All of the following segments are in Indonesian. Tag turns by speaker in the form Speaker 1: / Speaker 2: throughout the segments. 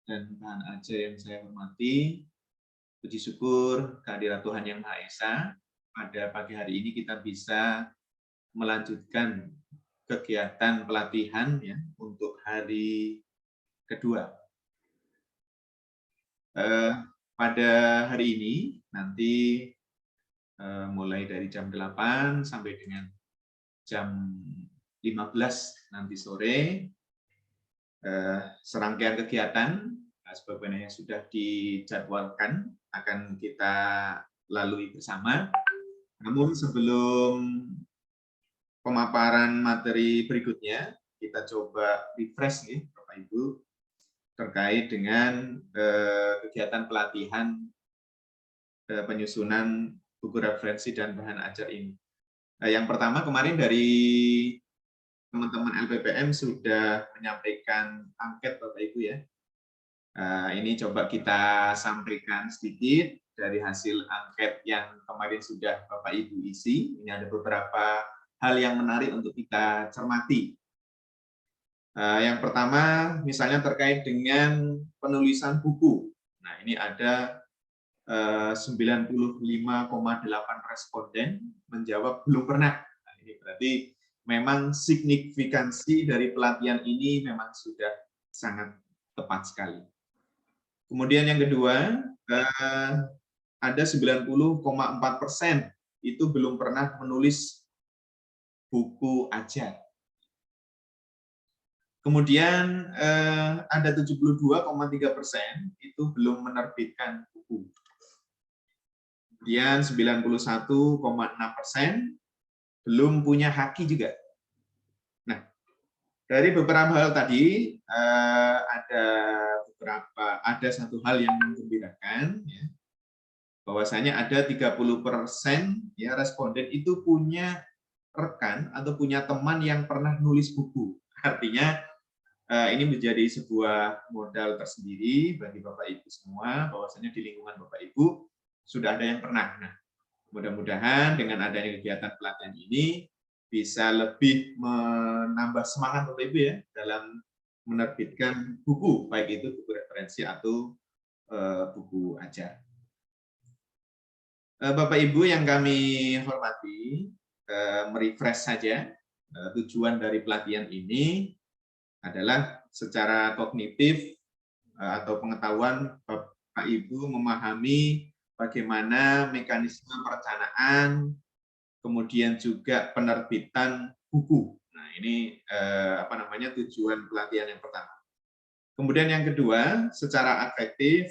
Speaker 1: dan bahan ajar yang saya hormati, puji syukur kehadirat Tuhan Yang Maha Esa, pada pagi hari ini kita bisa melanjutkan kegiatan pelatihan ya untuk hari kedua. Pada hari ini nanti mulai dari jam 8 sampai dengan jam 15 nanti sore, serangkaian kegiatan sebagaimana yang sudah dijadwalkan akan kita lalui bersama. Namun sebelum pemaparan materi berikutnya, kita coba refresh nih Bapak Ibu terkait dengan kegiatan pelatihan penyusunan buku referensi dan bahan ajar ini. Yang pertama kemarin dari teman-teman LPPM sudah menyampaikan angket Bapak Ibu ya. Ini coba kita sampaikan sedikit dari hasil angket yang kemarin sudah Bapak Ibu isi. Ini ada beberapa hal yang menarik untuk kita cermati. Yang pertama misalnya terkait dengan penulisan buku. Nah, ini ada 95,8 responden menjawab belum pernah. Nah, ini berarti memang signifikansi dari pelatihan ini memang sudah sangat tepat sekali. Kemudian yang kedua, ada 90,4% itu belum pernah menulis buku ajar. Kemudian ada 72,3% itu belum menerbitkan buku. Kemudian 91,6% belum punya haki juga. Nah, dari beberapa hal tadi ada satu hal yang menggembirakan, ya, bahwasanya ada 30% ya responden itu punya rekan atau punya teman yang pernah nulis buku. Artinya ini menjadi sebuah modal tersendiri bagi Bapak Ibu semua, bahwasanya di lingkungan Bapak Ibu sudah ada yang pernah. Nah, mudah-mudahan dengan adanya kegiatan pelatihan ini bisa lebih menambah semangat Bapak Ibu ya dalam menerbitkan buku, baik itu buku referensi atau buku ajar. Bapak Ibu yang kami hormati, merefresh saja tujuan dari pelatihan ini adalah secara kognitif atau pengetahuan Bapak Ibu memahami bagaimana mekanisme perencanaan, kemudian juga penerbitan buku. Nah, ini tujuan pelatihan yang pertama. Kemudian yang kedua, secara afektif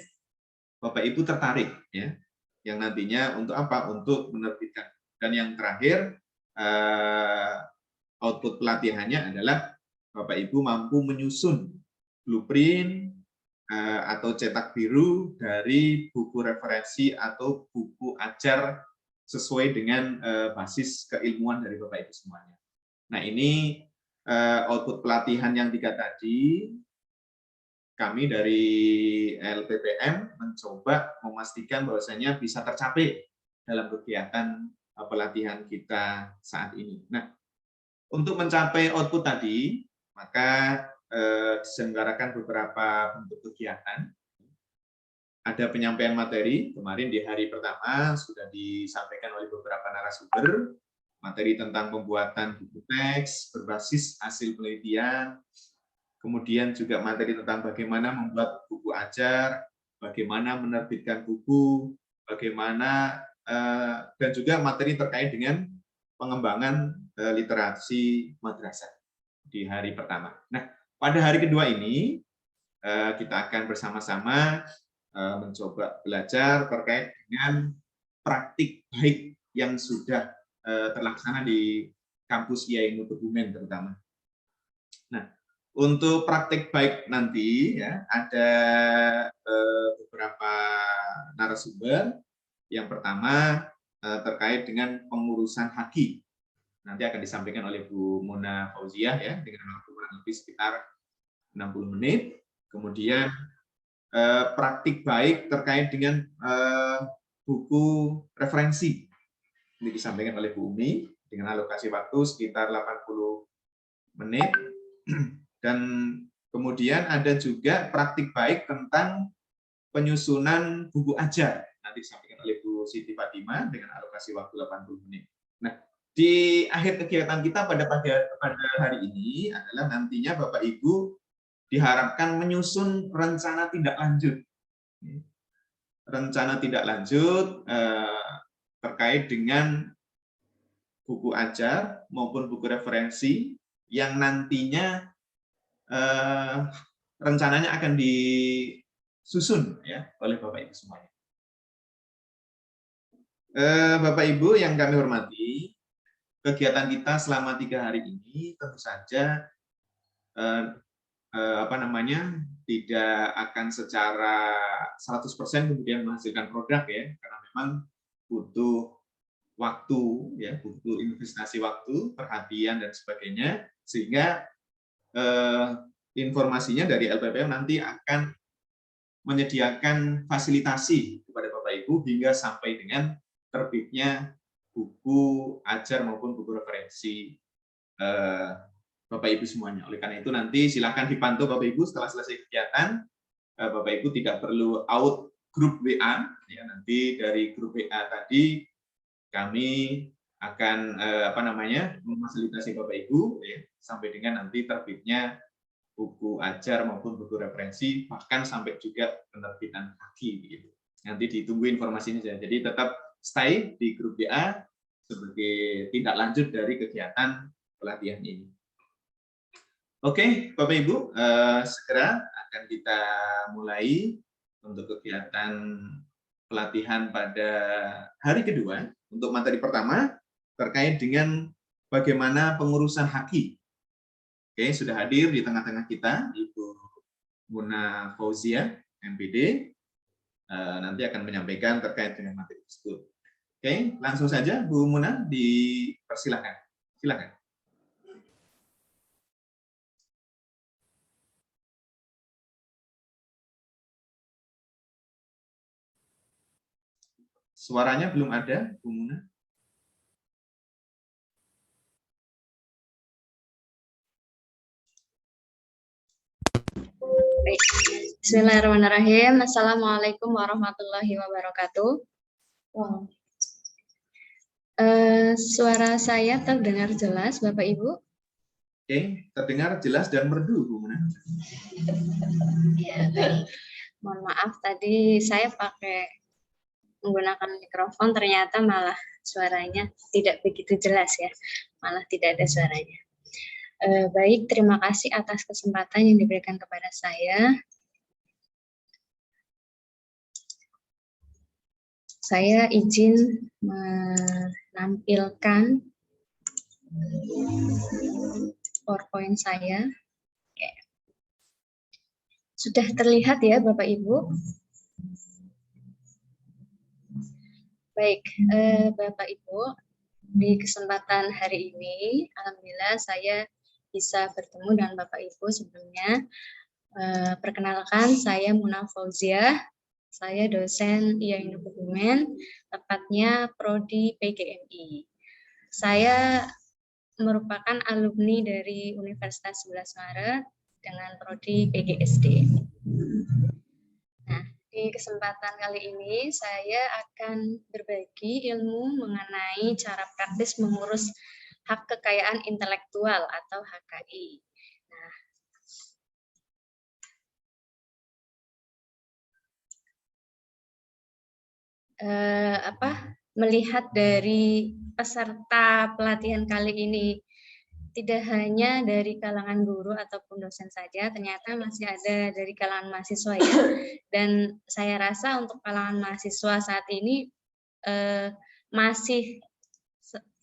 Speaker 1: Bapak Ibu tertarik ya, yang nantinya untuk apa? Untuk menerbitkan. Dan yang terakhir, output pelatihannya adalah Bapak Ibu mampu menyusun blueprint atau cetak biru dari buku referensi atau buku ajar sesuai dengan basis keilmuan dari Bapak Ibu semuanya. Nah, ini output pelatihan yang 3 tadi, kami dari LPPM mencoba memastikan bahwasanya bisa tercapai dalam kegiatan pelatihan kita saat ini. Nah, untuk mencapai output tadi, maka diselenggarakan beberapa bentuk kegiatan. Ada penyampaian materi, kemarin di hari pertama sudah disampaikan oleh beberapa narasumber, materi tentang pembuatan buku teks berbasis hasil penelitian, kemudian juga materi tentang bagaimana membuat buku ajar, bagaimana menerbitkan buku, bagaimana dan juga materi terkait dengan pengembangan literasi madrasah di hari pertama. Nah, pada hari kedua ini kita akan bersama-sama mencoba belajar terkait dengan praktik baik yang sudah terlaksana di kampus IAIN Kebumen terutama. Nah, untuk praktik baik nanti ya ada beberapa narasumber. Yang pertama terkait dengan pengurusan haki. Nanti akan disampaikan oleh Bu Mona Fauziah ya dengan waktu kurang lebih sekitar 60 menit. Kemudian praktik baik terkait dengan buku referensi. Ini disampaikan oleh Bu Umi dengan alokasi waktu sekitar 80 menit. Dan Kemudian ada juga praktik baik tentang penyusunan buku ajar. Nanti disampaikan oleh Bu Siti Fatimah dengan alokasi waktu 80 menit. Nah, di akhir kegiatan kita pada hari ini adalah nantinya Bapak Ibu diharapkan menyusun rencana tindak lanjut. Rencana tindak lanjut terkait dengan buku ajar maupun buku referensi yang nantinya rencananya akan disusun ya oleh Bapak Ibu semuanya. Bapak Ibu yang kami hormati, kegiatan kita selama 3 hari ini tentu saja tidak akan secara 100% kemudian menghasilkan produk ya, karena memang butuh waktu ya, butuh investasi waktu, perhatian dan sebagainya, sehingga informasinya dari LPPM nanti akan menyediakan fasilitasi kepada Bapak Ibu hingga sampai dengan terbitnya buku ajar maupun buku referensi Bapak Ibu semuanya. Oleh karena itu nanti silakan dipantau Bapak Ibu setelah selesai kegiatan. Bapak Ibu tidak perlu out grup WA ya, nanti dari grup WA tadi kami akan memfasilitasi Bapak Ibu ya, sampai dengan nanti terbitnya buku ajar maupun buku referensi, bahkan sampai juga penerbitan kaki gitu. Nanti ditunggu informasinya saja. Jadi tetap stay di grup WA sebagai tindak lanjut dari kegiatan pelatihan ini. Oke, Bapak Ibu, segera akan kita mulai untuk kegiatan pelatihan pada hari kedua. Untuk materi pertama terkait dengan bagaimana pengurusan haki. Oke, sudah hadir di tengah-tengah kita Ibu Muna Fauzia, MPD, nanti akan menyampaikan terkait dengan materi tersebut. Oke, langsung saja Bu Muna, dipersilakan. Silakan. Suaranya belum ada, Bu Muna.
Speaker 2: Bismillahirrahmanirrahim. Assalamualaikum warahmatullahi wabarakatuh. Wow. Suara saya terdengar jelas, Bapak Ibu?
Speaker 1: Oke, terdengar jelas dan merdu, Bu Muna.
Speaker 2: Ya, baik. Mohon maaf, tadi saya menggunakan mikrofon, ternyata malah suaranya tidak begitu jelas ya, malah tidak ada suaranya. Baik, terima kasih atas kesempatan yang diberikan kepada saya. Saya izin menampilkan PowerPoint saya. Oke. Sudah terlihat ya Bapak Ibu? Baik, Bapak Ibu, di kesempatan hari ini, alhamdulillah saya bisa bertemu dengan Bapak Ibu sebelumnya. Perkenalkan, saya Muna Fauzia, saya dosen IAIN Kebumen, tepatnya Prodi PGMI. Saya merupakan alumni dari Universitas 11 Maret dengan Prodi PGSD. Nah, di kesempatan kali ini saya akan berbagi ilmu mengenai cara praktis mengurus hak kekayaan intelektual atau HKI. Melihat dari peserta pelatihan kali ini, tidak hanya dari kalangan guru ataupun dosen saja, ternyata masih ada dari kalangan mahasiswa ya. Dan saya rasa untuk kalangan mahasiswa saat ini masih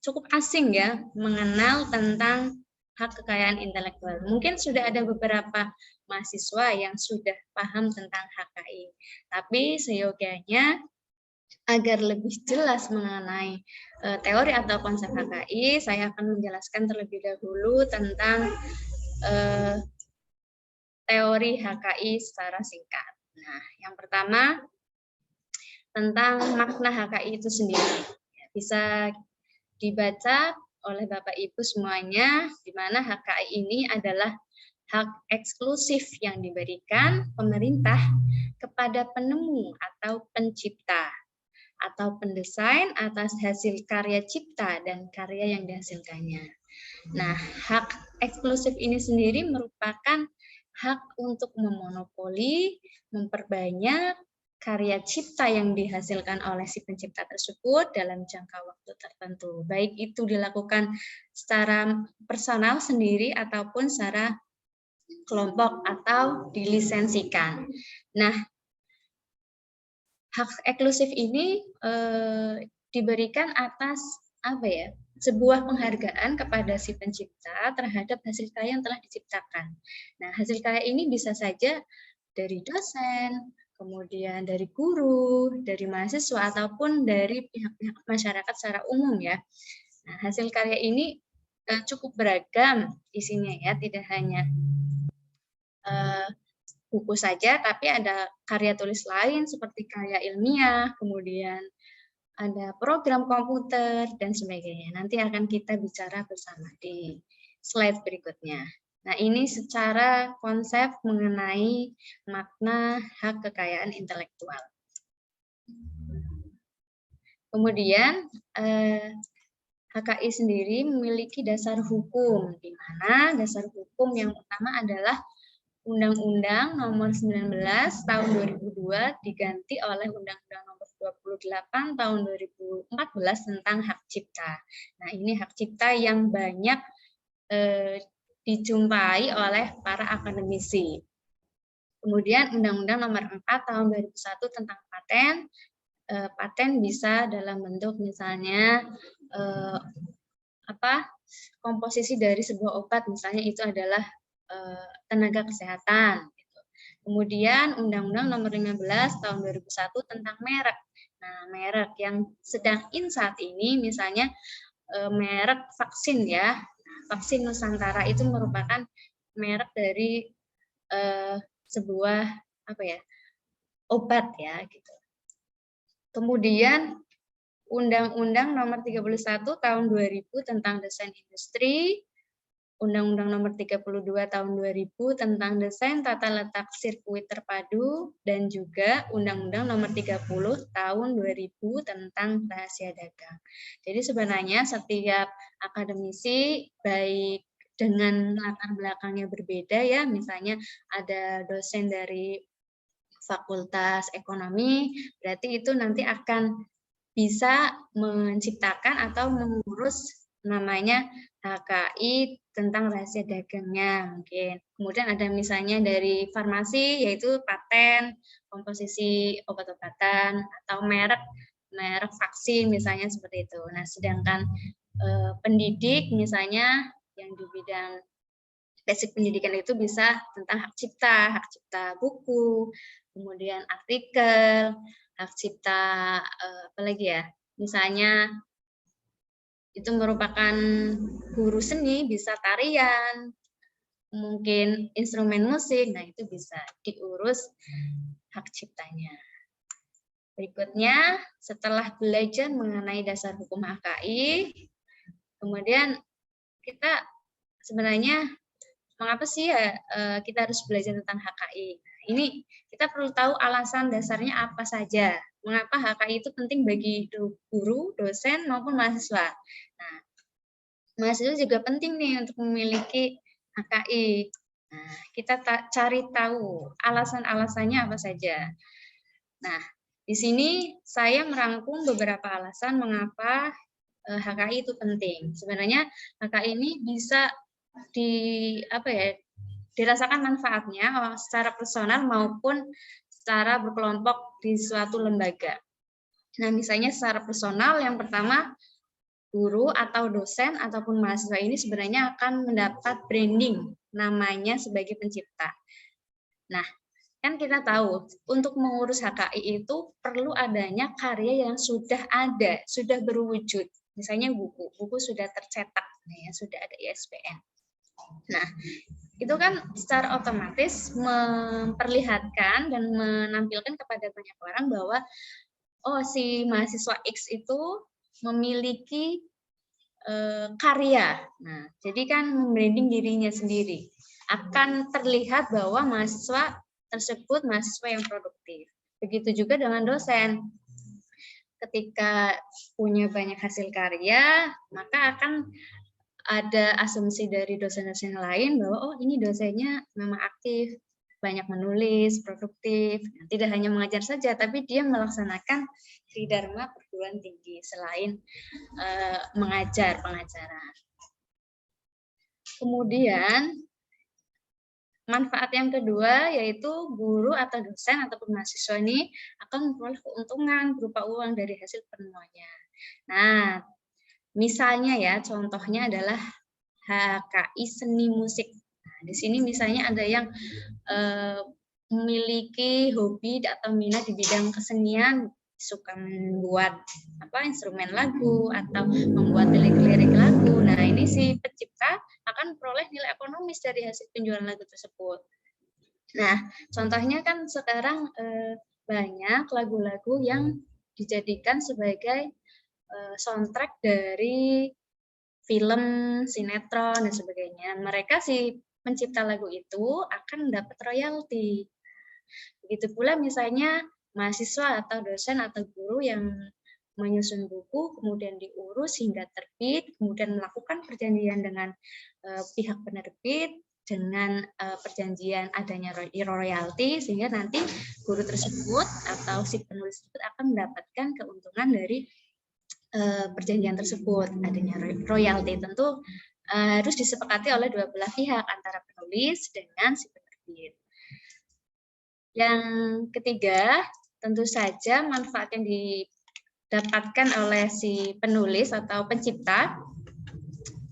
Speaker 2: cukup asing ya mengenal tentang hak kekayaan intelektual. Mungkin sudah ada beberapa mahasiswa yang sudah paham tentang HKI, tapi seyogianya agar lebih jelas mengenai teori atau konsep HKI, saya akan menjelaskan terlebih dahulu tentang teori HKI secara singkat. Nah, yang pertama tentang makna HKI itu sendiri. Bisa dibaca oleh Bapak Ibu semuanya, di mana HKI ini adalah hak eksklusif yang diberikan pemerintah kepada penemu atau pencipta atau pendesain atas hasil karya cipta dan karya yang dihasilkannya. Nah, hak eksklusif ini sendiri merupakan hak untuk memonopoli, memperbanyak karya cipta yang dihasilkan oleh si pencipta tersebut dalam jangka waktu tertentu. Baik itu dilakukan secara personal sendiri ataupun secara kelompok atau dilisensikan. Nah, hak eksklusif ini diberikan atas sebuah penghargaan kepada si pencipta terhadap hasil karya yang telah diciptakan. Nah, hasil karya ini bisa saja dari dosen, kemudian dari guru, dari mahasiswa, ataupun dari pihak-pihak masyarakat secara umum ya. Nah, hasil karya ini cukup beragam isinya ya, tidak hanya buku saja, tapi ada karya tulis lain seperti karya ilmiah, kemudian ada program komputer, dan sebagainya. Nanti akan kita bicara bersama di slide berikutnya. Nah, ini secara konsep mengenai makna hak kekayaan intelektual. Kemudian, HKI sendiri memiliki dasar hukum, di mana dasar hukum yang pertama adalah Undang-Undang Nomor 19 Tahun 2002 diganti oleh Undang-Undang Nomor 28 Tahun 2014 tentang hak cipta. Nah, ini hak cipta yang banyak dijumpai oleh para akademisi. Kemudian Undang-Undang Nomor 4 Tahun 2001 tentang paten. Paten bisa dalam bentuk misalnya komposisi dari sebuah obat, misalnya itu adalah tenaga kesehatan. Kemudian Undang-Undang Nomor 15 Tahun 2001 tentang merek. Nah, merek yang sedang in saat ini misalnya merek vaksin ya. Vaksin Nusantara itu merupakan merek dari sebuah obat ya gitu. Kemudian Undang-Undang Nomor 31 Tahun 2000 tentang desain industri, Undang-Undang Nomor 32 Tahun 2000 tentang desain tata letak sirkuit terpadu, dan juga Undang-Undang Nomor 30 Tahun 2000 tentang rahasia dagang. Jadi sebenarnya setiap akademisi, baik dengan latar belakangnya berbeda ya, misalnya ada dosen dari Fakultas Ekonomi, berarti itu nanti akan bisa menciptakan atau mengurus namanya HKI tentang rahasia dagangnya mungkin. Kemudian ada misalnya dari farmasi, yaitu paten, komposisi obat-obatan, atau merek vaksin misalnya seperti itu. Nah, sedangkan pendidik misalnya yang di bidang basic pendidikan itu bisa tentang hak cipta buku, kemudian artikel, hak cipta apalagi ya, misalnya itu merupakan guru seni, bisa tarian, mungkin instrumen musik, nah itu bisa diurus hak ciptanya. Berikutnya, setelah belajar mengenai dasar hukum HKI, kemudian kita sebenarnya mengapa sih ya kita harus belajar tentang HKI? Nah, ini kita perlu tahu alasan dasarnya apa saja. Mengapa HKI itu penting bagi guru, dosen, maupun mahasiswa. Nah, mahasiswa juga penting nih untuk memiliki HKI. Nah, kita cari tahu alasan-alasannya apa saja. Nah, di sini saya merangkum beberapa alasan mengapa HKI itu penting. Sebenarnya HKI ini bisa dirasakan manfaatnya secara personal maupun secara berkelompok di suatu lembaga. Nah, misalnya secara personal, yang pertama, guru atau dosen ataupun mahasiswa ini sebenarnya akan mendapat branding namanya sebagai pencipta. Nah, kan kita tahu untuk mengurus HKI itu perlu adanya karya yang sudah ada, sudah berwujud. Misalnya buku sudah tercetak, ya, sudah ada ISBN. Nah, itu kan secara otomatis memperlihatkan dan menampilkan kepada banyak orang bahwa si mahasiswa X itu memiliki karya. Nah, jadi kan membranding dirinya sendiri. akan terlihat bahwa mahasiswa tersebut mahasiswa yang produktif. Begitu juga dengan dosen. Ketika punya banyak hasil karya, maka akan ada asumsi dari dosen-dosen lain bahwa oh ini dosennya memang aktif, banyak menulis, produktif, tidak hanya mengajar saja, tapi dia melaksanakan tridharma perguruan tinggi selain mengajar pengajaran. Kemudian manfaat yang kedua yaitu guru atau dosen ataupun mahasiswa ini akan memperoleh keuntungan berupa uang dari hasil penemuannya. Nah, misalnya ya, contohnya adalah HKI seni musik. Nah, di sini misalnya ada yang memiliki hobi atau minat di bidang kesenian, suka membuat instrumen lagu atau membuat lirik-lirik lagu. Nah, ini si pencipta akan memperoleh nilai ekonomis dari hasil penjualan lagu tersebut. Nah, contohnya kan sekarang banyak lagu-lagu yang dijadikan sebagai soundtrack dari film, sinetron, dan sebagainya. Mereka si pencipta lagu itu akan mendapat royalti. Begitu pula misalnya mahasiswa atau dosen atau guru yang menyusun buku, kemudian diurus hingga terbit, kemudian melakukan perjanjian dengan pihak penerbit, dengan perjanjian adanya royalti, sehingga nanti guru tersebut atau si penulis tersebut akan mendapatkan keuntungan dari perjanjian tersebut. Adanya royalti tentu harus disepakati oleh dua belah pihak, antara penulis dengan si penerbit. Yang ketiga, tentu saja manfaat yang didapatkan oleh si penulis atau pencipta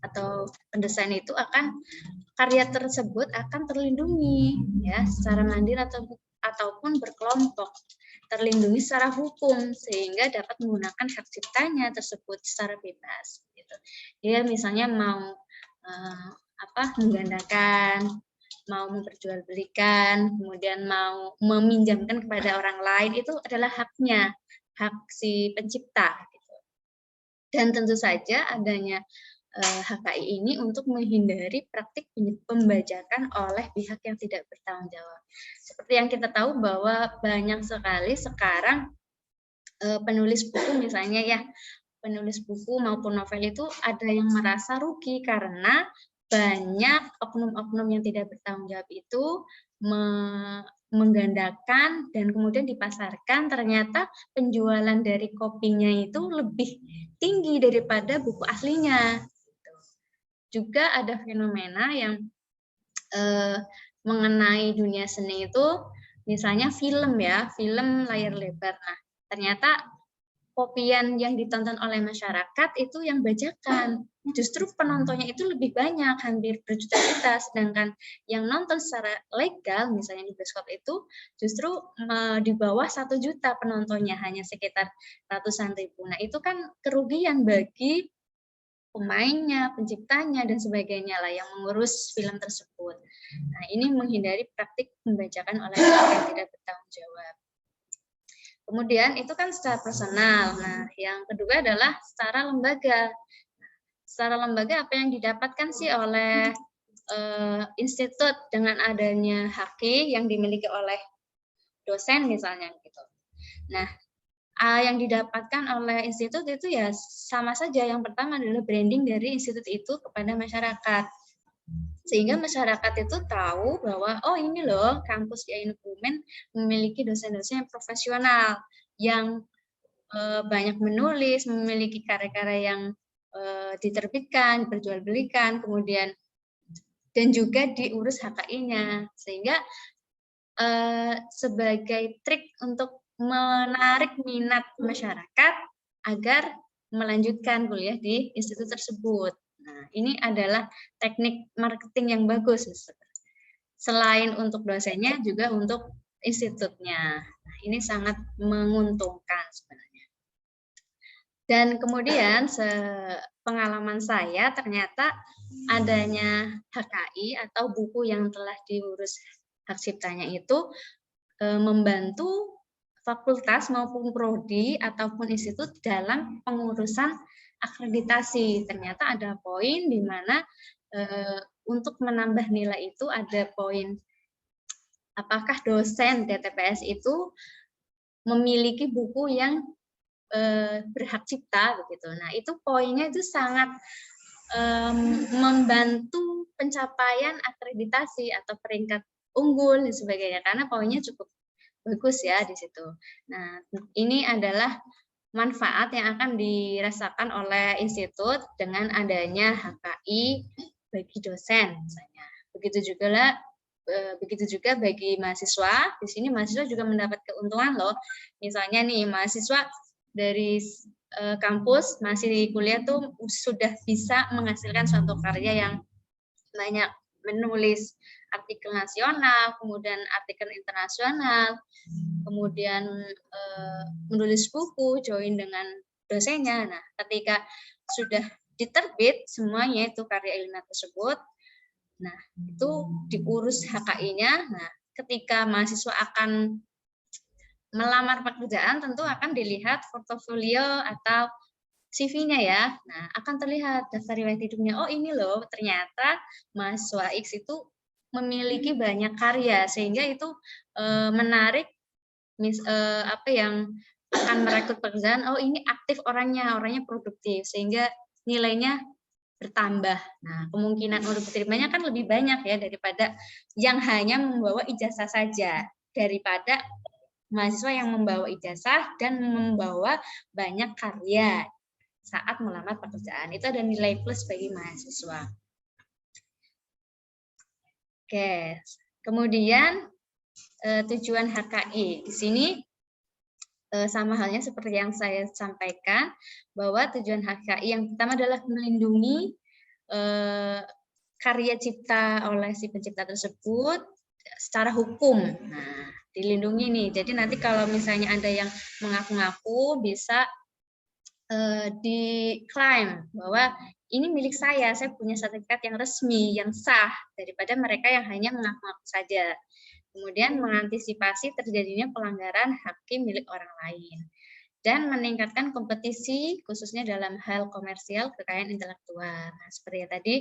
Speaker 2: atau pendesain itu akan karya tersebut akan terlindungi ya secara mandiri ataupun berkelompok, terlindungi secara hukum sehingga dapat menggunakan hak ciptanya tersebut secara bebas. Gitu. Dia misalnya mau menggandakan, mau memperjualbelikan, kemudian mau meminjamkan kepada orang lain, itu adalah haknya, hak si pencipta. Gitu. Dan tentu saja adanya HKI ini untuk menghindari praktik pembajakan oleh pihak yang tidak bertanggung jawab. Seperti yang kita tahu bahwa banyak sekali sekarang penulis buku misalnya ya, penulis buku maupun novel itu ada yang merasa rugi karena banyak oknum-oknum yang tidak bertanggung jawab itu menggandakan dan kemudian dipasarkan, ternyata penjualan dari kopinya itu lebih tinggi daripada buku aslinya. Juga ada fenomena yang mengenai dunia seni itu, misalnya film ya, film layar lebar. Nah, ternyata kopian yang ditonton oleh masyarakat itu yang bajakan. Justru penontonnya itu lebih banyak, hampir berjuta-juta, sedangkan yang nonton secara legal, misalnya di bioskop itu, justru di bawah 1 juta penontonnya, hanya sekitar ratusan ribu. Nah, itu kan kerugian bagi pemainnya, penciptanya, dan sebagainya lah yang mengurus film tersebut. Nah, ini menghindari praktik pembajakan oleh pihak yang tidak bertanggung jawab. Kemudian itu kan secara personal. Nah, yang kedua adalah secara lembaga. Secara lembaga apa yang didapatkan sih oleh institut dengan adanya HKI yang dimiliki oleh dosen misalnya gitu. Nah, yang didapatkan oleh institut itu ya sama saja. Yang pertama adalah branding dari institut itu kepada masyarakat. Sehingga masyarakat itu tahu bahwa oh ini loh kampus IAIN Kebumen memiliki dosen-dosen yang profesional yang banyak menulis, memiliki karya-karya yang diterbitkan, diperjualbelikan, kemudian dan juga diurus HKI-nya, sehingga sebagai trik untuk menarik minat masyarakat agar melanjutkan kuliah di institut tersebut. Nah, ini adalah teknik marketing yang bagus. Selain untuk dosennya, juga untuk institutnya. Nah, ini sangat menguntungkan sebenarnya. Dan kemudian pengalaman saya ternyata adanya HKI atau buku yang telah diurus hak ciptanya itu membantu fakultas maupun prodi ataupun institut dalam pengurusan akreditasi. Ternyata ada poin di mana untuk menambah nilai itu ada poin apakah dosen DTPS itu memiliki buku yang berhak cipta begitu. Nah, itu poinnya itu sangat membantu pencapaian akreditasi atau peringkat unggul dan sebagainya karena poinnya cukup bagus ya di situ. Nah, ini adalah manfaat yang akan dirasakan oleh institut dengan adanya HKI bagi dosen misalnya. Begitu juga bagi mahasiswa. Di sini mahasiswa juga mendapat keuntungan loh. Misalnya nih mahasiswa dari kampus masih kuliah tuh sudah bisa menghasilkan suatu karya yang banyak, menulis artikel nasional, kemudian artikel internasional, kemudian menulis buku, join dengan dosennya. Nah, ketika sudah diterbit semuanya itu karya ilmiah tersebut, nah itu diurus HKI-nya. Nah, ketika mahasiswa akan melamar pekerjaan tentu akan dilihat portofolio atau CV-nya ya. Nah, akan terlihat daftar riwayat hidupnya. Oh, ini loh, ternyata mahasiswa X itu memiliki banyak karya sehingga itu menarik apa yang akan merekrut pekerjaan. Oh, ini aktif orangnya produktif sehingga nilainya bertambah. Nah, kemungkinan untuk diterimanya kan lebih banyak ya daripada yang hanya membawa ijazah saja, daripada mahasiswa yang membawa ijazah dan membawa banyak karya saat melamar pekerjaan. Itu ada nilai plus bagi mahasiswa. Oke, kemudian tujuan HKI. Di sini sama halnya seperti yang saya sampaikan, bahwa tujuan HKI yang pertama adalah melindungi karya cipta oleh si pencipta tersebut secara hukum. Nah, dilindungi nih. Jadi nanti kalau misalnya ada yang mengaku-ngaku bisa diklaim bahwa ini milik saya punya sertifikat yang resmi, yang sah, daripada mereka yang hanya mengaku-ngaku saja. Kemudian mengantisipasi terjadinya pelanggaran hak milik orang lain. Dan meningkatkan kompetisi khususnya dalam hal komersial kekayaan intelektual. Nah, seperti tadi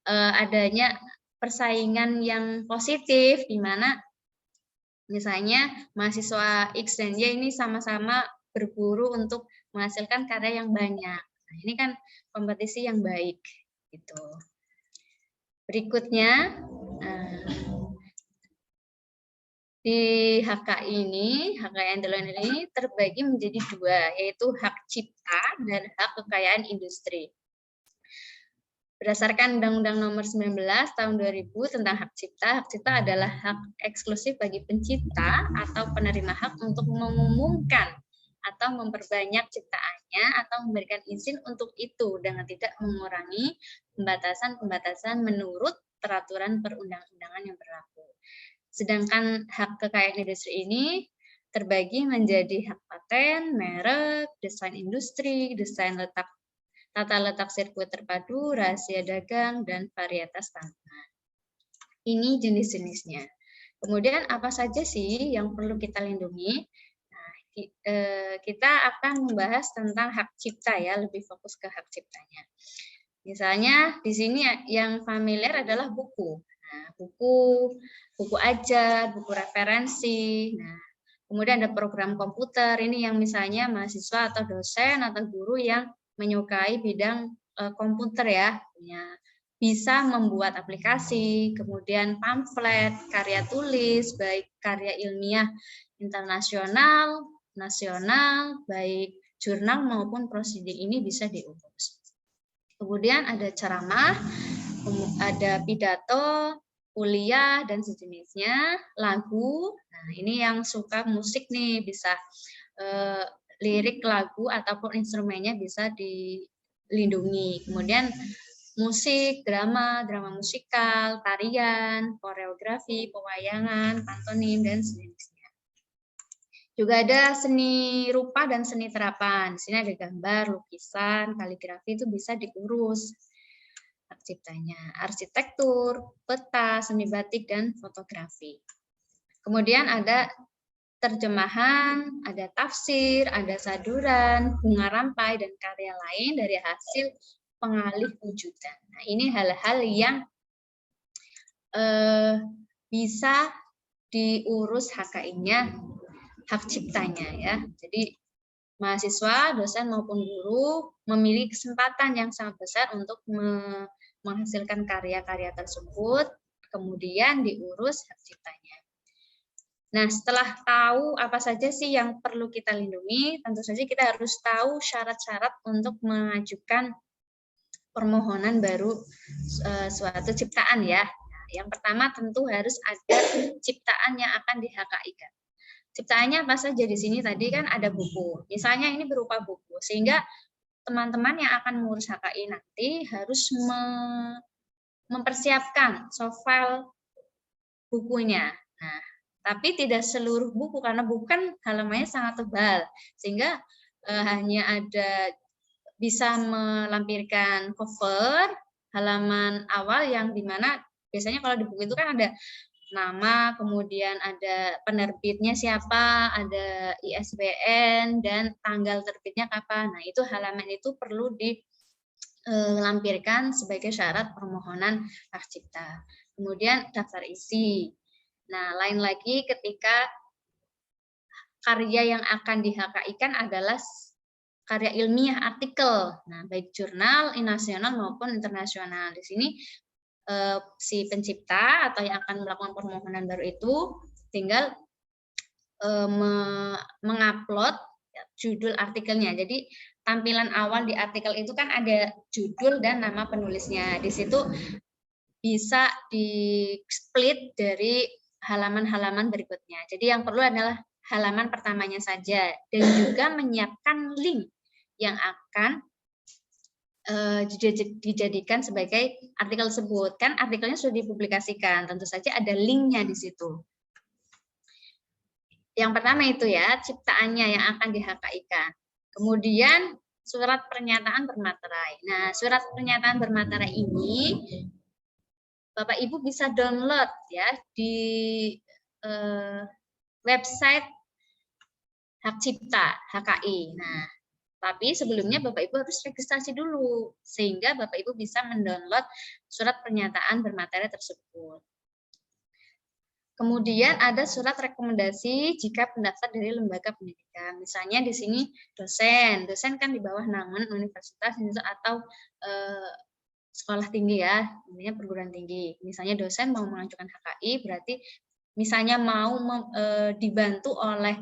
Speaker 2: adanya persaingan yang positif di mana misalnya mahasiswa X dan Y ini sama-sama berburu untuk menghasilkan karya yang banyak. Nah, ini kan kompetisi yang baik gitu. Berikutnya di HKI ini, HKI Andalan ini terbagi menjadi dua, yaitu hak cipta dan hak kekayaan industri. Berdasarkan Undang-Undang Nomor 19 Tahun 2000 tentang hak cipta adalah hak eksklusif bagi pencipta atau penerima hak untuk mengumumkan atau memperbanyak ciptaannya atau memberikan izin untuk itu dengan tidak mengurangi pembatasan-pembatasan menurut peraturan perundang-undangan yang berlaku. Sedangkan hak kekayaan industri ini terbagi menjadi hak paten, merek, desain industri, desain tata letak sirkuit terpadu, rahasia dagang, dan varietas tanaman. Ini jenis-jenisnya. Kemudian apa saja sih yang perlu kita lindungi? Nah, kita akan membahas tentang hak cipta ya, lebih fokus ke hak ciptanya. Misalnya di sini yang familiar adalah buku. Nah, buku ajar, buku referensi. Nah, kemudian ada program komputer. Ini yang misalnya mahasiswa atau dosen atau guru yang menyukai bidang komputer ya, bisa membuat aplikasi, kemudian pamflet, karya tulis, baik karya ilmiah internasional, nasional, baik jurnal maupun prosiding ini bisa diurus. Kemudian ada ceramah, ada pidato, kuliah, dan sejenisnya, lagu. Nah, ini yang suka musik nih, bisa lirik lagu ataupun instrumennya bisa dilindungi. Kemudian musik, drama musikal, tarian, koreografi, pewayangan, pantomim, dan sejenisnya. Juga ada seni rupa dan seni terapan. Di sini ada gambar, lukisan, kaligrafi itu bisa diurus hak ciptanya. Arsitektur, peta, seni batik, dan fotografi. Kemudian ada terjemahan, ada tafsir, ada saduran, bunga rampai, dan karya lain dari hasil pengalih wujudan. Nah, ini hal-hal yang bisa diurus HKI-nya, hak ciptanya ya. Jadi mahasiswa, dosen maupun guru memiliki kesempatan yang sangat besar untuk menghasilkan karya-karya tersebut, kemudian diurus hak ciptanya. Nah, setelah tahu apa saja sih yang perlu kita lindungi, tentu saja kita harus tahu syarat-syarat untuk mengajukan permohonan baru suatu ciptaan ya. Yang pertama tentu harus ada ciptaan yang akan di HKI-kan. Ciptaannya apa saja di sini tadi kan ada buku. Misalnya ini berupa buku, sehingga teman-teman yang akan mengurus HKI nanti harus mempersiapkan soft file bukunya. Nah, tapi tidak seluruh buku karena buku kan halamannya sangat tebal, sehingga hanya ada bisa melampirkan cover halaman awal yang dimana biasanya kalau di buku itu kan ada nama, kemudian ada penerbitnya siapa, ada ISBN, dan tanggal terbitnya kapan. Nah, itu halaman itu perlu dilampirkan sebagai syarat permohonan hak cipta. Kemudian daftar isi. Nah, lain lagi ketika karya yang akan di HKI-kan adalah karya ilmiah artikel. Nah, baik jurnal nasional maupun internasional. Di sini si pencipta atau yang akan melakukan permohonan baru itu tinggal mengupload judul artikelnya. Jadi tampilan awal di artikel itu kan ada judul dan nama penulisnya. Di situ bisa di-split dari halaman-halaman berikutnya. Jadi yang perlu adalah halaman pertamanya saja dan juga menyiapkan link yang akan dijadikan sebagai artikel tersebut. Kan artikelnya sudah dipublikasikan, tentu saja ada linknya di situ. Yang pertama itu ya, ciptaannya yang akan di HKI-kan. Kemudian surat pernyataan bermaterai. Nah, surat pernyataan bermaterai ini Bapak Ibu bisa download ya di website Hak Cipta HKI. Nah, tapi sebelumnya Bapak Ibu harus registrasi dulu, sehingga Bapak Ibu bisa mendownload surat pernyataan bermateri tersebut. Kemudian ada surat rekomendasi jika pendaftar dari lembaga pendidikan. Misalnya di sini dosen kan di bawah naungan universitas atau sekolah tinggi ya, namanya perguruan tinggi. Misalnya dosen mau mengajukan HKI, berarti misalnya mau dibantu oleh